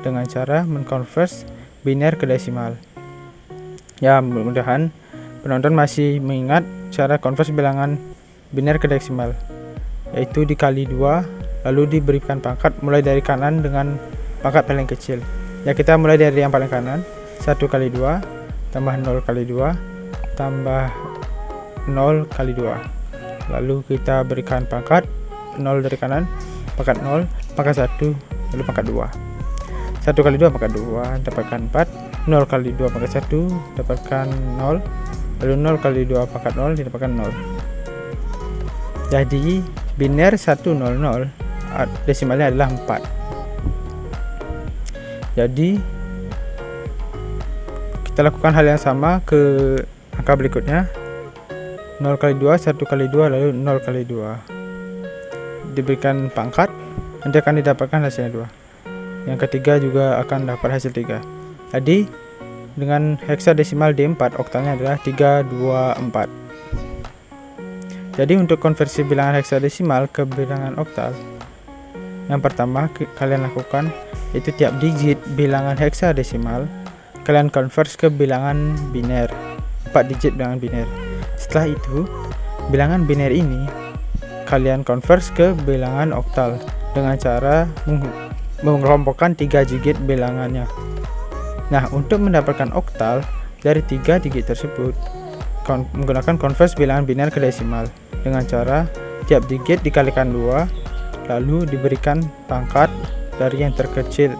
dengan cara mengkonversi biner ke desimal. Ya, mudah-mudahan penonton masih mengingat cara konversi bilangan biner ke desimal, yaitu dikali 2 lalu diberikan pangkat mulai dari kanan dengan pangkat paling kecil. Ya, kita mulai dari yang paling kanan. 1 kali 2 tambah 0 kali 2 tambah 0 kali 2. Lalu kita berikan pangkat 0 dari kanan, pangkat 0, pangkat 1, lalu pangkat 2. 1 kali 2 pangkat 2 dapatkan 4. 0 kali 2 pangkat 1 dapatkan 0. Lalu 0 kali 2 pangkat 0 didapatkan 0. Jadi biner 100 desimalnya adalah 4. Jadi kita lakukan hal yang sama ke angka berikutnya. 0 kali 2 1 kali 2 lalu 0 kali 2 diberikan pangkat, nanti akan didapatkan hasilnya 2. Yang ketiga juga akan dapat hasil 3. Jadi dengan heksadesimal D4 oktalnya adalah 3 2 4. Jadi untuk konversi bilangan heksadesimal ke bilangan oktal, yang pertama kalian lakukan yaitu tiap digit bilangan heksadesimal kalian converse ke bilangan biner, 4 digit bilangan biner. Setelah itu bilangan biner ini kalian converse ke bilangan oktal dengan cara mengelompokkan 3 digit bilangannya. Nah, untuk mendapatkan oktal dari 3 digit tersebut menggunakan converse bilangan biner ke desimal dengan cara tiap digit dikalikan 2 lalu diberikan pangkat dari yang terkecil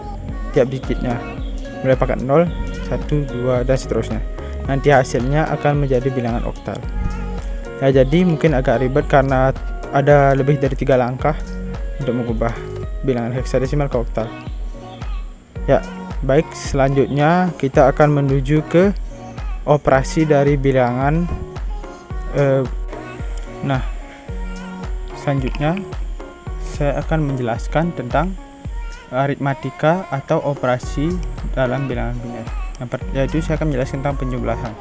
tiap digitnya, mulai pakai 0, 1, 2 dan seterusnya. Nanti hasilnya akan menjadi bilangan oktal. Ya, jadi mungkin agak ribet karena ada lebih dari 3 langkah untuk mengubah bilangan heksadesimal ke oktal. Ya, baik, selanjutnya kita akan menuju ke operasi dari bilangan. Nah, selanjutnya saya akan menjelaskan tentang aritmatika atau operasi dalam bilangan biner. Yaitu saya akan menjelaskan tentang penjumlahan.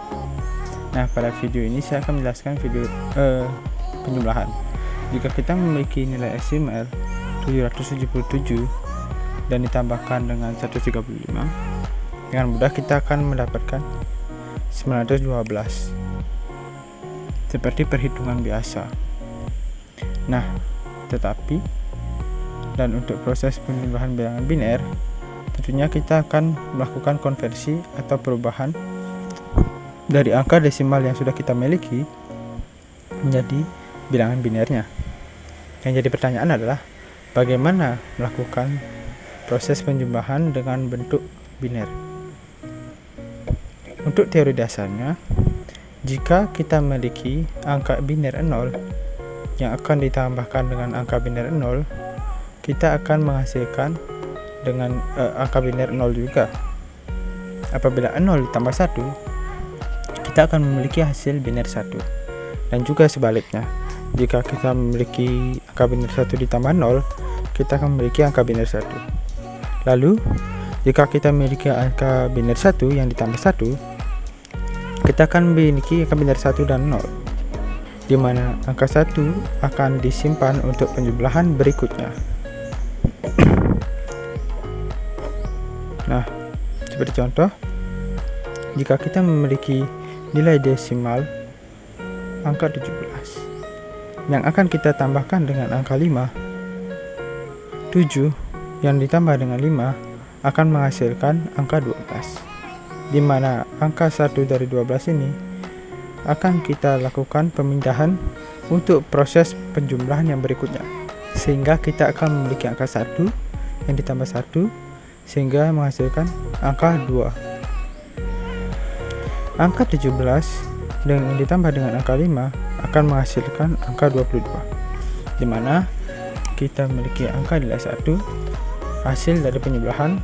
Nah, pada video ini saya akan menjelaskan penjumlahan. Jika kita memiliki nilai desimal 777 dan ditambahkan dengan 135, dengan mudah kita akan mendapatkan 912 seperti perhitungan biasa. Nah, tetapi dan untuk proses penjumlahan bilangan biner, tentunya kita akan melakukan konversi atau perubahan dari angka desimal yang sudah kita miliki menjadi bilangan binernya. Yang jadi pertanyaan adalah bagaimana melakukan proses penjumlahan dengan bentuk biner. Untuk teori dasarnya, jika kita memiliki angka biner 0 yang akan ditambahkan dengan angka biner 0, kita akan menghasilkan dengan angka biner 0 juga. Apabila 0 ditambah 1, kita akan memiliki hasil biner 1. Dan juga sebaliknya, jika kita memiliki angka biner 1 ditambah 0, kita akan memiliki angka biner 1. Lalu, jika kita memiliki angka biner 1 yang ditambah 1, kita akan memiliki angka biner 1 dan 0, di mana angka 1 akan disimpan untuk penjumlahan berikutnya. Nah, seperti contoh, jika kita memiliki nilai desimal angka 17 yang akan kita tambahkan dengan angka 5, 7 yang ditambah dengan 5 akan menghasilkan angka 12, di mana angka 1 dari 12 ini akan kita lakukan pemindahan untuk proses penjumlahan yang berikutnya, sehingga kita akan memiliki angka 1 yang ditambah 1 sehingga menghasilkan angka 2. Angka 17 dengan ditambah dengan angka 5 akan menghasilkan angka 22, di mana kita memiliki angka nilai 1 hasil dari penjumlahan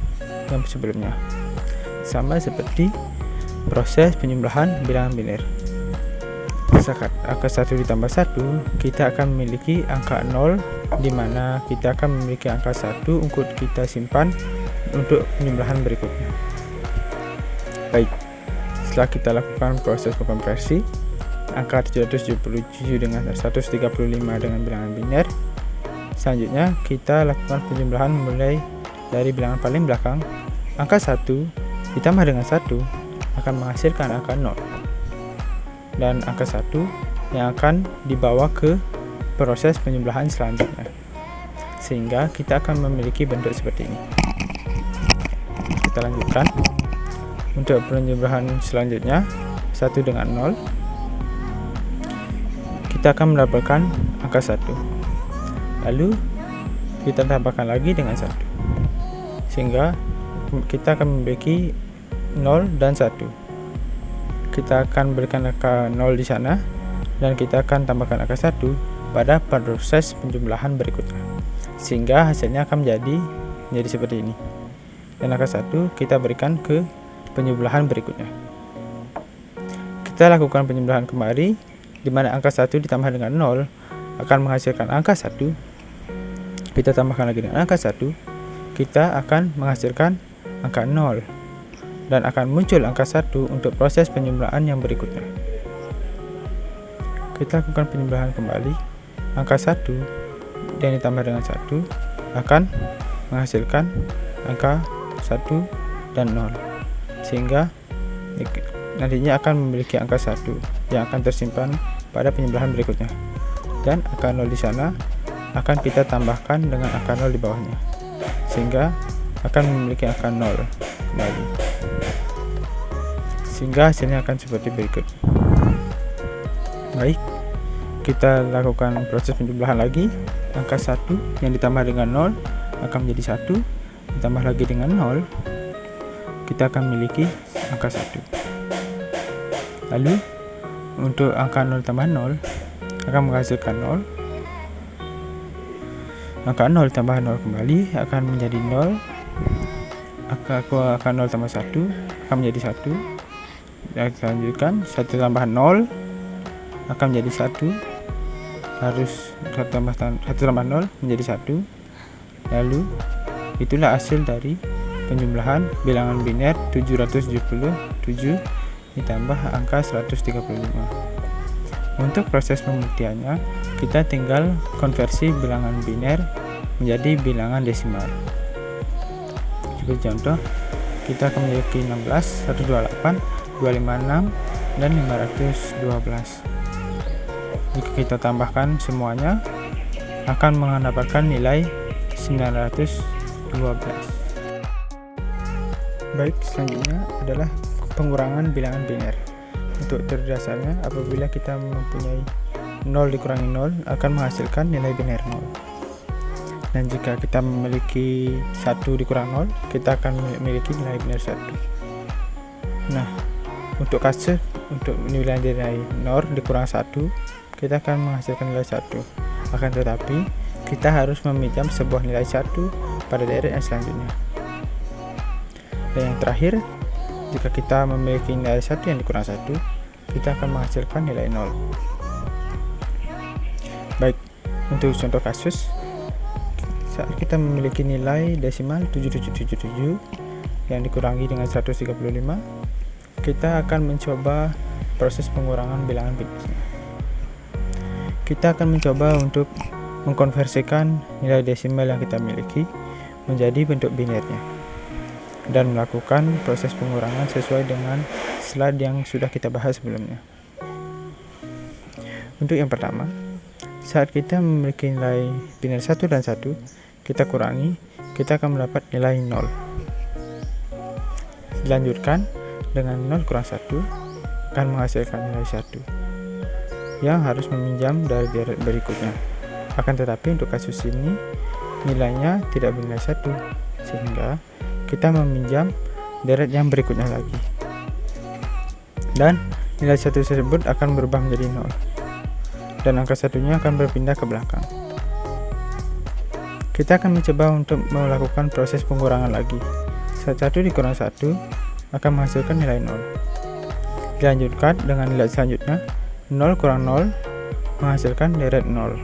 yang sebelumnya. Sama seperti proses penjumlahan bilangan biner. Saat angka 1 ditambah 1, kita akan memiliki angka 0, di mana kita akan memiliki angka 1 untuk kita simpan untuk penjumlahan berikutnya. Baik, setelah kita lakukan proses konversi angka 777 dengan 135 dengan bilangan biner, selanjutnya kita lakukan penjumlahan mulai dari bilangan paling belakang. Angka 1 ditambah dengan 1 akan menghasilkan angka 0, dan angka 1 yang akan dibawa ke proses penjumlahan selanjutnya, sehingga kita akan memiliki bentuk seperti ini. Kita lanjutkan untuk penjumlahan selanjutnya, 1 dengan 0, kita akan mendapatkan angka 1, lalu kita tambahkan lagi dengan 1, sehingga kita akan memiliki 0 dan 1. Kita akan berikan angka 0 di sana dan kita akan tambahkan angka 1 pada proses penjumlahan berikutnya, sehingga hasilnya akan menjadi seperti ini. Dan angka 1 kita berikan ke penjumlahan berikutnya. Kita lakukan penjumlahan kembali, di mana angka 1 ditambah dengan 0 akan menghasilkan angka 1. Kita tambahkan lagi dengan angka 1, kita akan menghasilkan angka 0, dan akan muncul angka 1 untuk proses penjumlahan yang berikutnya. Kita lakukan penjumlahan kembali, angka 1 yang ditambah dengan 1 akan menghasilkan angka 1 dan 0, sehingga nantinya akan memiliki angka 1 yang akan tersimpan pada penjumlahan berikutnya, dan angka 0 di sana akan kita tambahkan dengan angka 0 di bawahnya, sehingga akan memiliki angka 0 kembali, sehingga hasilnya akan seperti berikut. Baik, kita lakukan proses penjumlahan lagi. Angka 1 yang ditambah dengan 0 akan menjadi 1, ditambah lagi dengan 0, kita akan memiliki angka 1. Lalu untuk angka 0 tambah 0 akan menghasilkan 0. Angka 0 tambah 0 kembali akan menjadi 0. Angka 0 tambah 1 akan menjadi 1. Dan kita lanjutkan, 1 tambah 0 akan menjadi 1. Harus 1 tambah 0 menjadi 1. Lalu itulah hasil dari penjumlahan bilangan biner 777 ditambah angka 135. Untuk proses pembuktiannya, kita tinggal konversi bilangan biner menjadi bilangan desimal. Sebagai contoh, kita akan memiliki 16, 128, 256, dan 512. Jika kita tambahkan semuanya, akan mendapatkan nilai 912. Baik, selanjutnya adalah pengurangan bilangan biner. Untuk teori dasarnya, apabila kita mempunyai 0 dikurangi 0 akan menghasilkan nilai biner 0. Dan jika kita memiliki 1 dikurang 0, kita akan memiliki nilai biner 1. Nah, untuk kasus untuk nilai 0 dikurang 1, kita akan menghasilkan nilai 1. Akan tetapi, kita harus meminjam sebuah nilai 1 pada deret yang selanjutnya. Dan yang terakhir, jika kita memiliki nilai 1 yang dikurang 1, kita akan menghasilkan nilai 0. Baik, untuk contoh kasus, saat kita memiliki nilai desimal 7777 yang dikurangi dengan 135, kita akan mencoba proses pengurangan bilangan binernya. Kita akan mencoba untuk mengkonversikan nilai desimal yang kita miliki menjadi bentuk binernya dan melakukan proses pengurangan sesuai dengan slide yang sudah kita bahas sebelumnya. Untuk yang pertama, saat kita memiliki nilai biner 1 dan 1, kita kurangi, kita akan mendapat nilai 0. Dilanjutkan dengan 0 kurang 1 akan menghasilkan nilai 1 yang harus meminjam dari deret berikutnya. Akan tetapi untuk kasus ini nilainya tidak bernilai 1, sehingga kita meminjam deret yang berikutnya lagi, dan nilai 1 tersebut akan berubah menjadi 0, dan angka 1-nya akan berpindah ke belakang. Kita akan mencoba untuk melakukan proses pengurangan lagi. 1 dikurang 1 akan menghasilkan nilai 0. Dilanjutkan dengan nilai selanjutnya, 0 kurang 0 menghasilkan deret 0,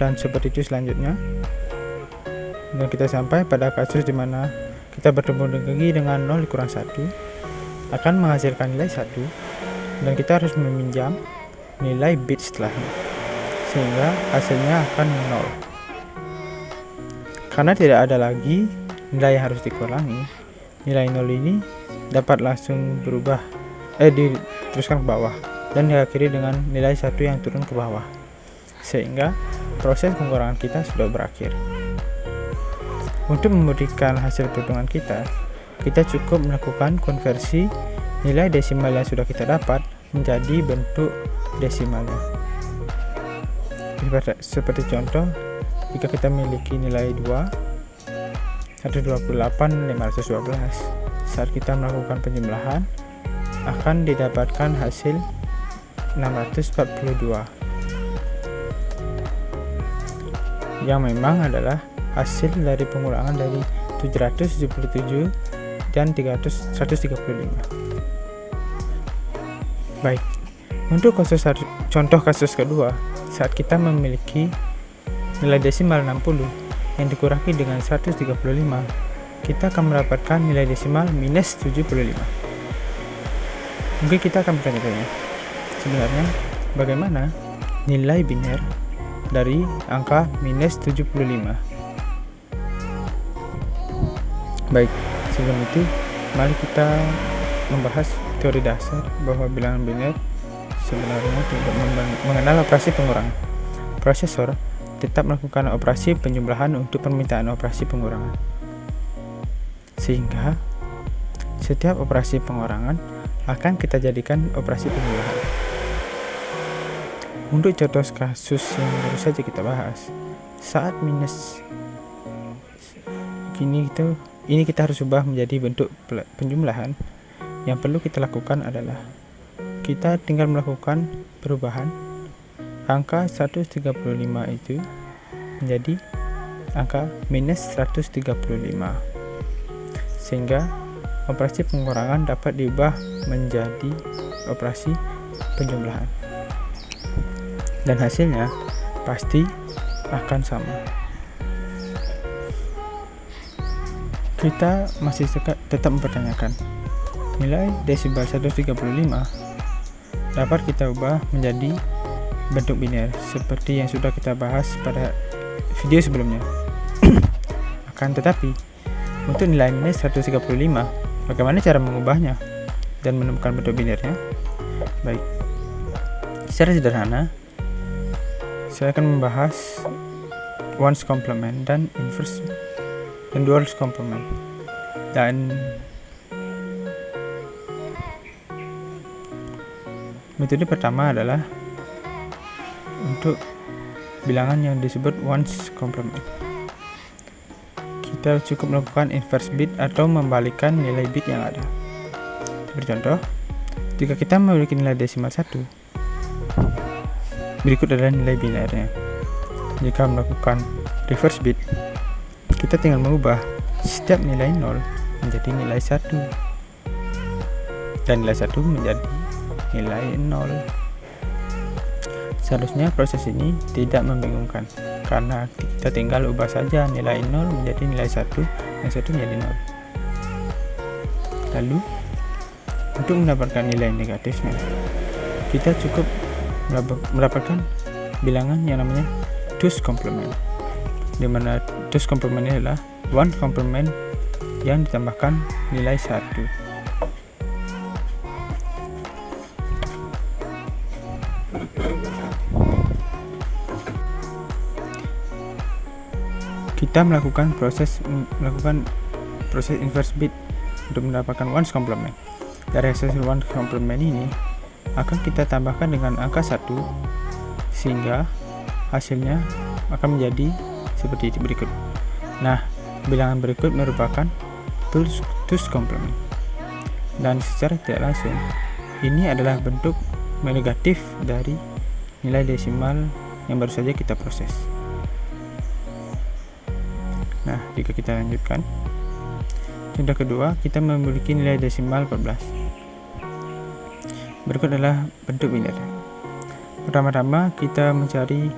dan seperti itu selanjutnya. Dan kita sampai pada kasus di mana kita bertemu lagi dengan 0 dikurang 1 akan menghasilkan nilai 1, dan kita harus meminjam nilai bit setelahnya, sehingga hasilnya akan 0. Karena tidak ada lagi nilai yang harus dikurangi, nilai 0 ini dapat langsung berubah diteruskan ke bawah dan diakhiri dengan nilai 1 yang turun ke bawah, sehingga proses pengurangan kita sudah berakhir. Untuk membuktikan hasil perhitungan kita cukup melakukan konversi nilai desimal yang sudah kita dapat menjadi bentuk desimalnya. Seperti contoh, jika kita memiliki nilai 2, 128.512, saat kita melakukan penjumlahan akan didapatkan hasil 642, yang memang adalah hasil dari pengurangan dari 777 dan 135. Baik, untuk contoh kasus kedua, saat kita memiliki nilai desimal 60 yang dikurangi dengan 135, kita akan mendapatkan nilai desimal minus 75. Mungkin kita akan bertanya-tanya, sebenarnya bagaimana nilai biner dari angka minus 75? Baik, sebelum itu mari kita membahas teori dasar bahwa bilangan biner sebenarnya tidak mengenal operasi pengurangan. Prosesor tetap melakukan operasi penjumlahan untuk permintaan operasi pengurangan, sehingga setiap operasi pengurangan akan kita jadikan operasi penjumlahan. Untuk contoh kasus yang baru saja kita bahas, saat ini kita harus ubah menjadi bentuk penjumlahan. Yang perlu kita lakukan adalah kita tinggal melakukan perubahan angka 135 itu menjadi angka minus 135, sehingga operasi pengurangan dapat diubah menjadi operasi penjumlahan, dan hasilnya pasti akan sama. Kita masih tetap mempertanyakan nilai desibel 135 dapat kita ubah menjadi bentuk biner seperti yang sudah kita bahas pada video sebelumnya. Akan tetapi untuk nilai minus 135, bagaimana cara mengubahnya dan menemukan bentuk binernya? Baik, secara sederhana saya akan membahas ones complement dan inverse dan duals complement. Dan metode pertama adalah untuk bilangan yang disebut ones complement. Kita cukup melakukan inverse bit atau membalikkan nilai bit yang ada. Bercontoh, jika kita memiliki nilai desimal 1, berikut adalah nilai binernya. Jika melakukan reverse bit, kita tinggal mengubah setiap nilai 0 menjadi nilai 1 dan nilai 1 menjadi nilai 0. Seharusnya proses ini tidak membingungkan karena kita tinggal ubah saja nilai 0 menjadi nilai 1 dan 1 menjadi 0. Lalu untuk mendapatkan nilai negatifnya, kita cukup mendapatkan bilangan yang namanya two's complement, di mana two's complement ini adalah one complement yang ditambahkan nilai 1. Kita melakukan proses inverse bit untuk mendapatkan ones complement. Dari hasil ones complement ini akan kita tambahkan dengan angka 1 sehingga hasilnya akan menjadi seperti berikut. Nah, bilangan berikut merupakan two's complement, dan secara tidak langsung ini adalah bentuk negatif dari nilai desimal yang baru saja kita proses. Nah, jika kita lanjutkan, contoh kedua, kita memiliki nilai desimal 14. Berikut adalah bentuk biner. Pertama-tama kita mencari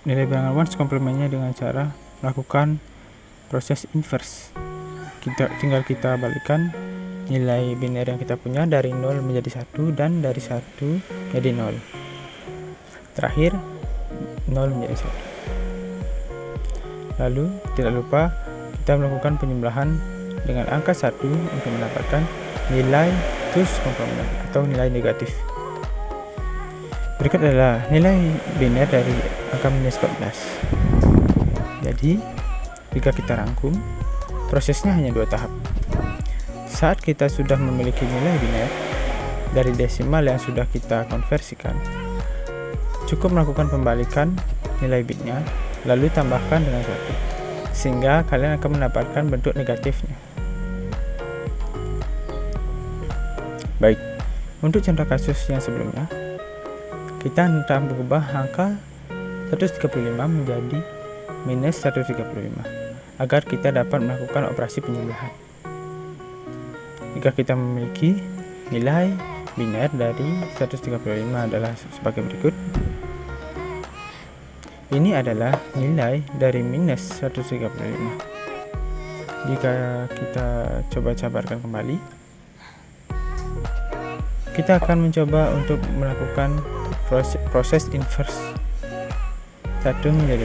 nilai bilangan ones complementnya dengan cara melakukan proses inverse. Tinggal kita balikkan nilai biner yang kita punya dari 0 menjadi 1 dan dari 1 menjadi 0. Terakhir 0 menjadi 1. Lalu tidak lupa kita melakukan penjumlahan dengan angka 1 untuk mendapatkan nilai two's complement atau nilai negatif. Berikut adalah nilai biner dari angka minus 14. Jadi jika kita rangkum, prosesnya hanya 2 tahap. Saat kita sudah memiliki nilai biner dari desimal yang sudah kita konversikan, cukup melakukan pembalikan nilai bitnya lalu tambahkan dengan 1, sehingga kalian akan mendapatkan bentuk negatifnya. Baik, untuk contoh kasus yang sebelumnya, kita hendak mengubah angka 135 menjadi minus 135 agar kita dapat melakukan operasi penjumlahan. Jika kita memiliki nilai biner dari 135 adalah sebagai berikut. Ini adalah nilai dari minus 135. Jika kita coba jabarkan kembali, kita akan mencoba untuk melakukan proses inverse. 1 menjadi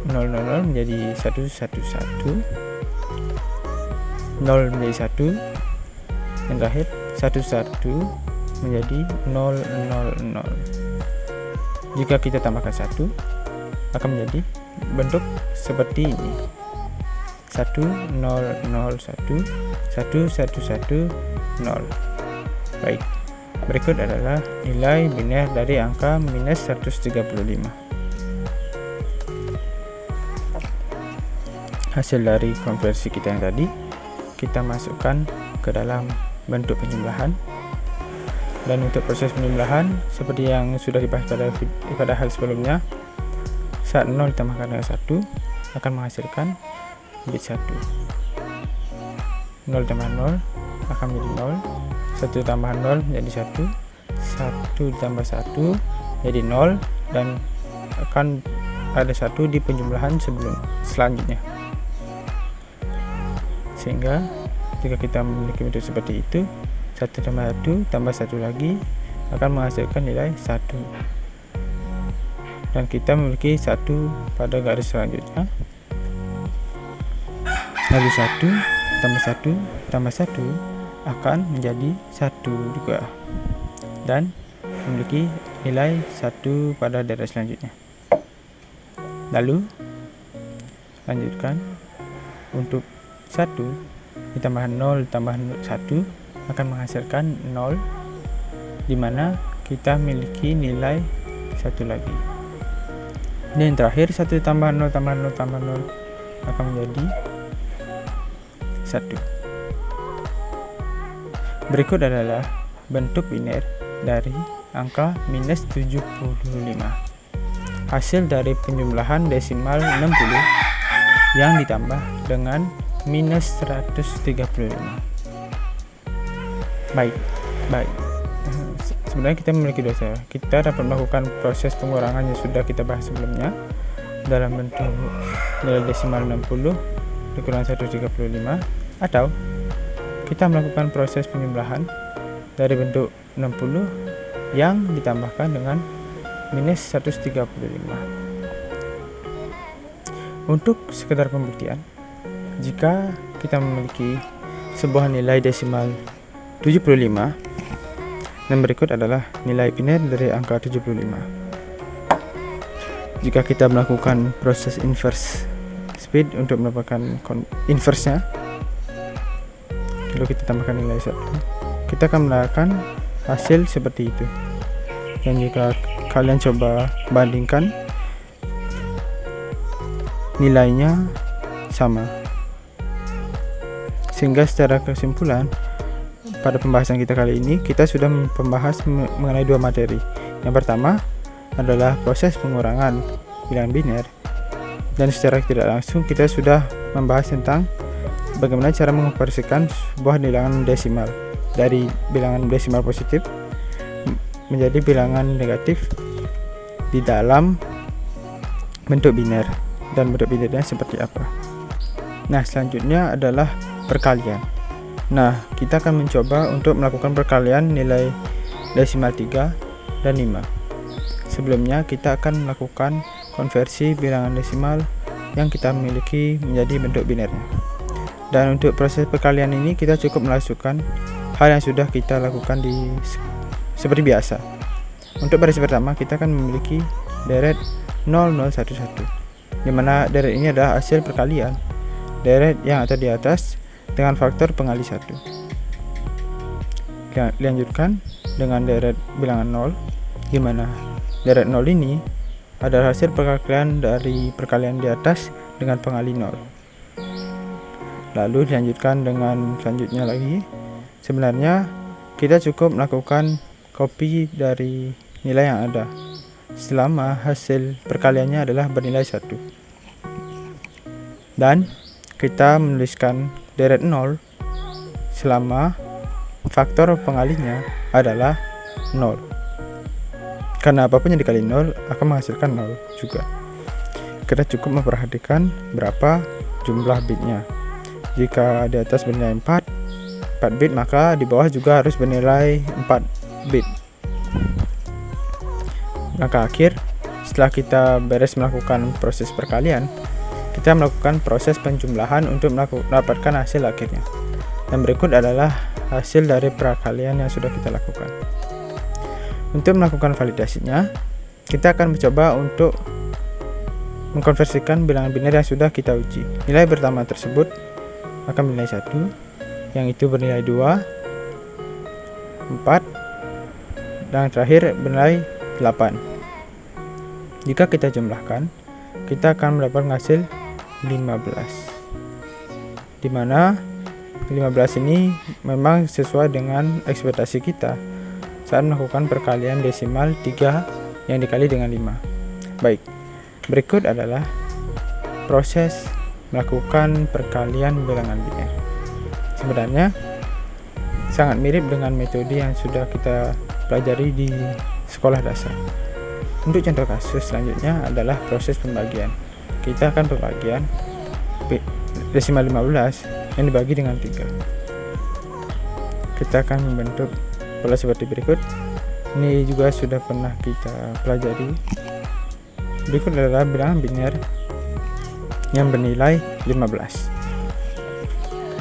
0, 0 menjadi 1 1 1, 0 menjadi 1, dan terakhir 1 1 menjadi 0 0 0. Jika kita tambahkan 1, akan menjadi bentuk seperti ini. 1 0 0 1 1 1 1 0. Baik, berikut adalah nilai biner dari angka minus 135. hasil dari konversi kita yang tadi kita masukkan ke dalam bentuk penjumlahan. Dan untuk proses penjumlahan seperti yang sudah dibahas pada hal sebelumnya, saat 0 ditambahkan dengan 1 akan menghasilkan bit 1. 0 tambah 0 akan menjadi 0, 1 tambah 0 menjadi 1, 1 tambah 1 jadi 0, dan akan ada 1 di penjumlahan selanjutnya. Sehingga jika kita memiliki bentuk seperti itu, 1 tambah 1 tambah 1 lagi akan menghasilkan nilai 1, dan kita memiliki 1 pada garis selanjutnya. Lalu 1 tambah 1 tambah 1 akan menjadi 1 juga, dan memiliki nilai 1 pada deret selanjutnya. Lalu lanjutkan untuk 1 ditambah 0 tambah 1 akan menghasilkan 0, dimana kita memiliki nilai 1 lagi. Dan yang terakhir 1 tambah 0 tambah 0 tambah 0 akan menjadi 1. Berikut adalah bentuk biner dari angka minus 75. Hasil dari penjumlahan desimal 60 yang ditambah dengan minus 135. Baik. Sebenarnya kita memiliki dua cara. Kita dapat melakukan proses pengurangan yang sudah kita bahas sebelumnya dalam bentuk nilai desimal 60 dikurang 135, atau kita melakukan proses penjumlahan dari bentuk 60 yang ditambahkan dengan minus 135. Untuk sekedar pembuktian, jika kita memiliki sebuah nilai desimal 75, dan berikut adalah nilai biner dari angka 75. Jika kita melakukan proses inverse speed untuk mendapatkan inverse-nya, lalu kita tambahkan nilai 1, kita akan mendapatkan hasil seperti itu. Dan jika kalian coba bandingkan, nilainya sama. Sehingga secara kesimpulan, pada pembahasan kita kali ini, kita sudah membahas mengenai dua materi. Yang pertama adalah proses pengurangan bilangan biner, dan secara tidak langsung kita sudah membahas tentang bagaimana cara mengonversikan sebuah bilangan desimal dari bilangan desimal positif menjadi bilangan negatif di dalam bentuk biner, dan bentuk binernya seperti apa. Nah, selanjutnya adalah perkalian. Nah, kita akan mencoba untuk melakukan perkalian nilai desimal 3 dan 5. Sebelumnya kita akan melakukan konversi bilangan desimal yang kita miliki menjadi bentuk binernya. Dan untuk proses perkalian ini kita cukup memasukkan hal yang sudah kita lakukan seperti biasa. Untuk baris pertama kita akan memiliki deret 0011, di mana deret ini adalah hasil perkalian deret yang ada di atas dengan faktor pengali 1. Dilanjutkan dengan deret bilangan 0, di mana deret 0 ini adalah hasil perkalian dari perkalian di atas dengan pengali 0. Lalu dilanjutkan dengan selanjutnya lagi. Sebenarnya kita cukup melakukan copy dari nilai yang ada selama hasil perkaliannya adalah bernilai 1. Dan kita menuliskan deret 0 selama faktor pengalinya adalah 0. Karena apapun yang dikali 0 akan menghasilkan 0 juga. Kita cukup memperhatikan berapa jumlah bitnya. Jika di atas bernilai 4 bit, maka di bawah juga harus bernilai 4 bit. Langkah akhir, setelah kita beres melakukan proses perkalian, kita melakukan proses penjumlahan untuk mendapatkan hasil akhirnya. Dan berikut adalah hasil dari perkalian yang sudah kita lakukan. Untuk melakukan validasinya, kita akan mencoba untuk mengkonversikan bilangan biner yang sudah kita uji. Nilai pertama tersebut akan bernilai 1, yang itu bernilai 2, 4, dan terakhir bernilai 8. Jika kita jumlahkan, kita akan mendapatkan hasil dimana 15 ini memang sesuai dengan ekspektasi kita saat melakukan perkalian desimal 3 yang dikali dengan 5. Baik, berikut adalah proses melakukan perkalian bilangan biner. Sebenarnya sangat mirip dengan metode yang sudah kita pelajari di sekolah dasar. Untuk contoh kasus selanjutnya adalah proses pembagian. Kita akan pembagian desimal 15 yang dibagi dengan 3. Kita akan membentuk pola seperti berikut. Ini juga sudah pernah kita pelajari. Berikut adalah bilangan biner yang bernilai 15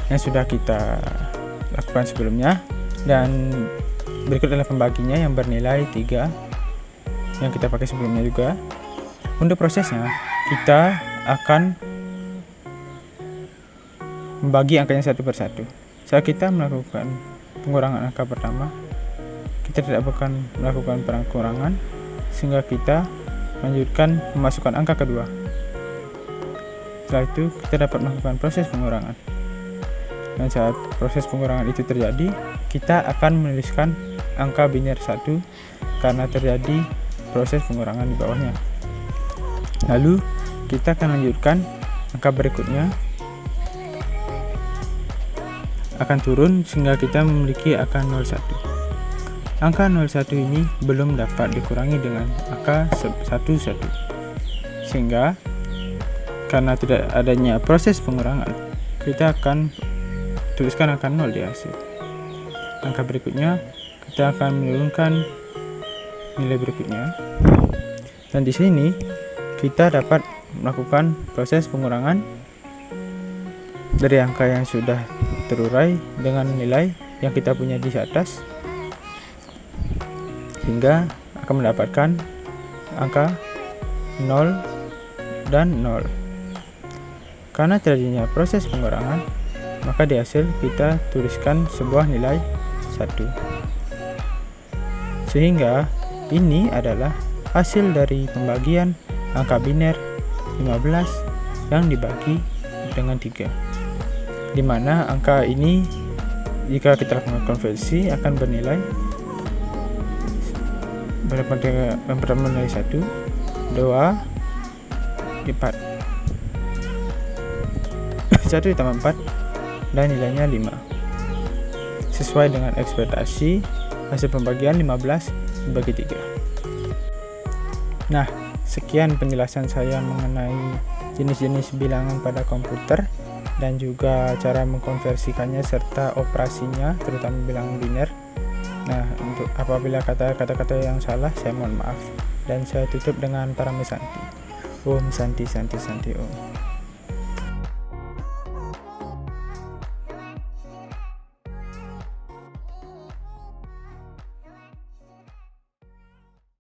yang sudah kita lakukan sebelumnya, dan berikut adalah pembaginya yang bernilai 3 yang kita pakai sebelumnya juga. Untuk prosesnya kita akan membagi angkanya satu persatu. Saat kita melakukan pengurangan angka pertama, kita tidak akan melakukan pengurangan sehingga kita lanjutkan memasukkan angka kedua. Setelah itu kita dapat melakukan proses pengurangan, dan saat proses pengurangan itu terjadi, kita akan menuliskan angka biner 1 karena terjadi proses pengurangan di bawahnya. Lalu kita akan lanjutkan angka berikutnya akan turun sehingga kita memiliki angka 01. Angka 01 ini belum dapat dikurangi dengan angka 11, sehingga karena tidak adanya proses pengurangan, kita akan tuliskan angka 0 di hasil. Angka berikutnya kita akan menurunkan nilai berikutnya, dan di sini kita dapat melakukan proses pengurangan dari angka yang sudah terurai dengan nilai yang kita punya di atas, hingga akan mendapatkan angka 0 dan 0. Karena terjadinya proses pengurangan, maka di hasil kita tuliskan sebuah nilai 1. Sehingga ini adalah hasil dari pembagian angka biner 15 yang dibagi dengan 3, di mana angka ini jika kita lakukan konversi akan bernilai yang pertama nilai 1, 2, 4, 1 ditambah 4, dan nilainya 5. Sesuai dengan ekspektasi, hasil pembagian 15 dibagi 3. Nah, sekian penjelasan saya mengenai jenis-jenis bilangan pada komputer dan juga cara mengkonversikannya serta operasinya, terutama bilangan biner. Nah, untuk apabila kata-kata yang salah, saya mohon maaf, dan saya tutup dengan Parame Santi. Om Santi Santi Santi Om.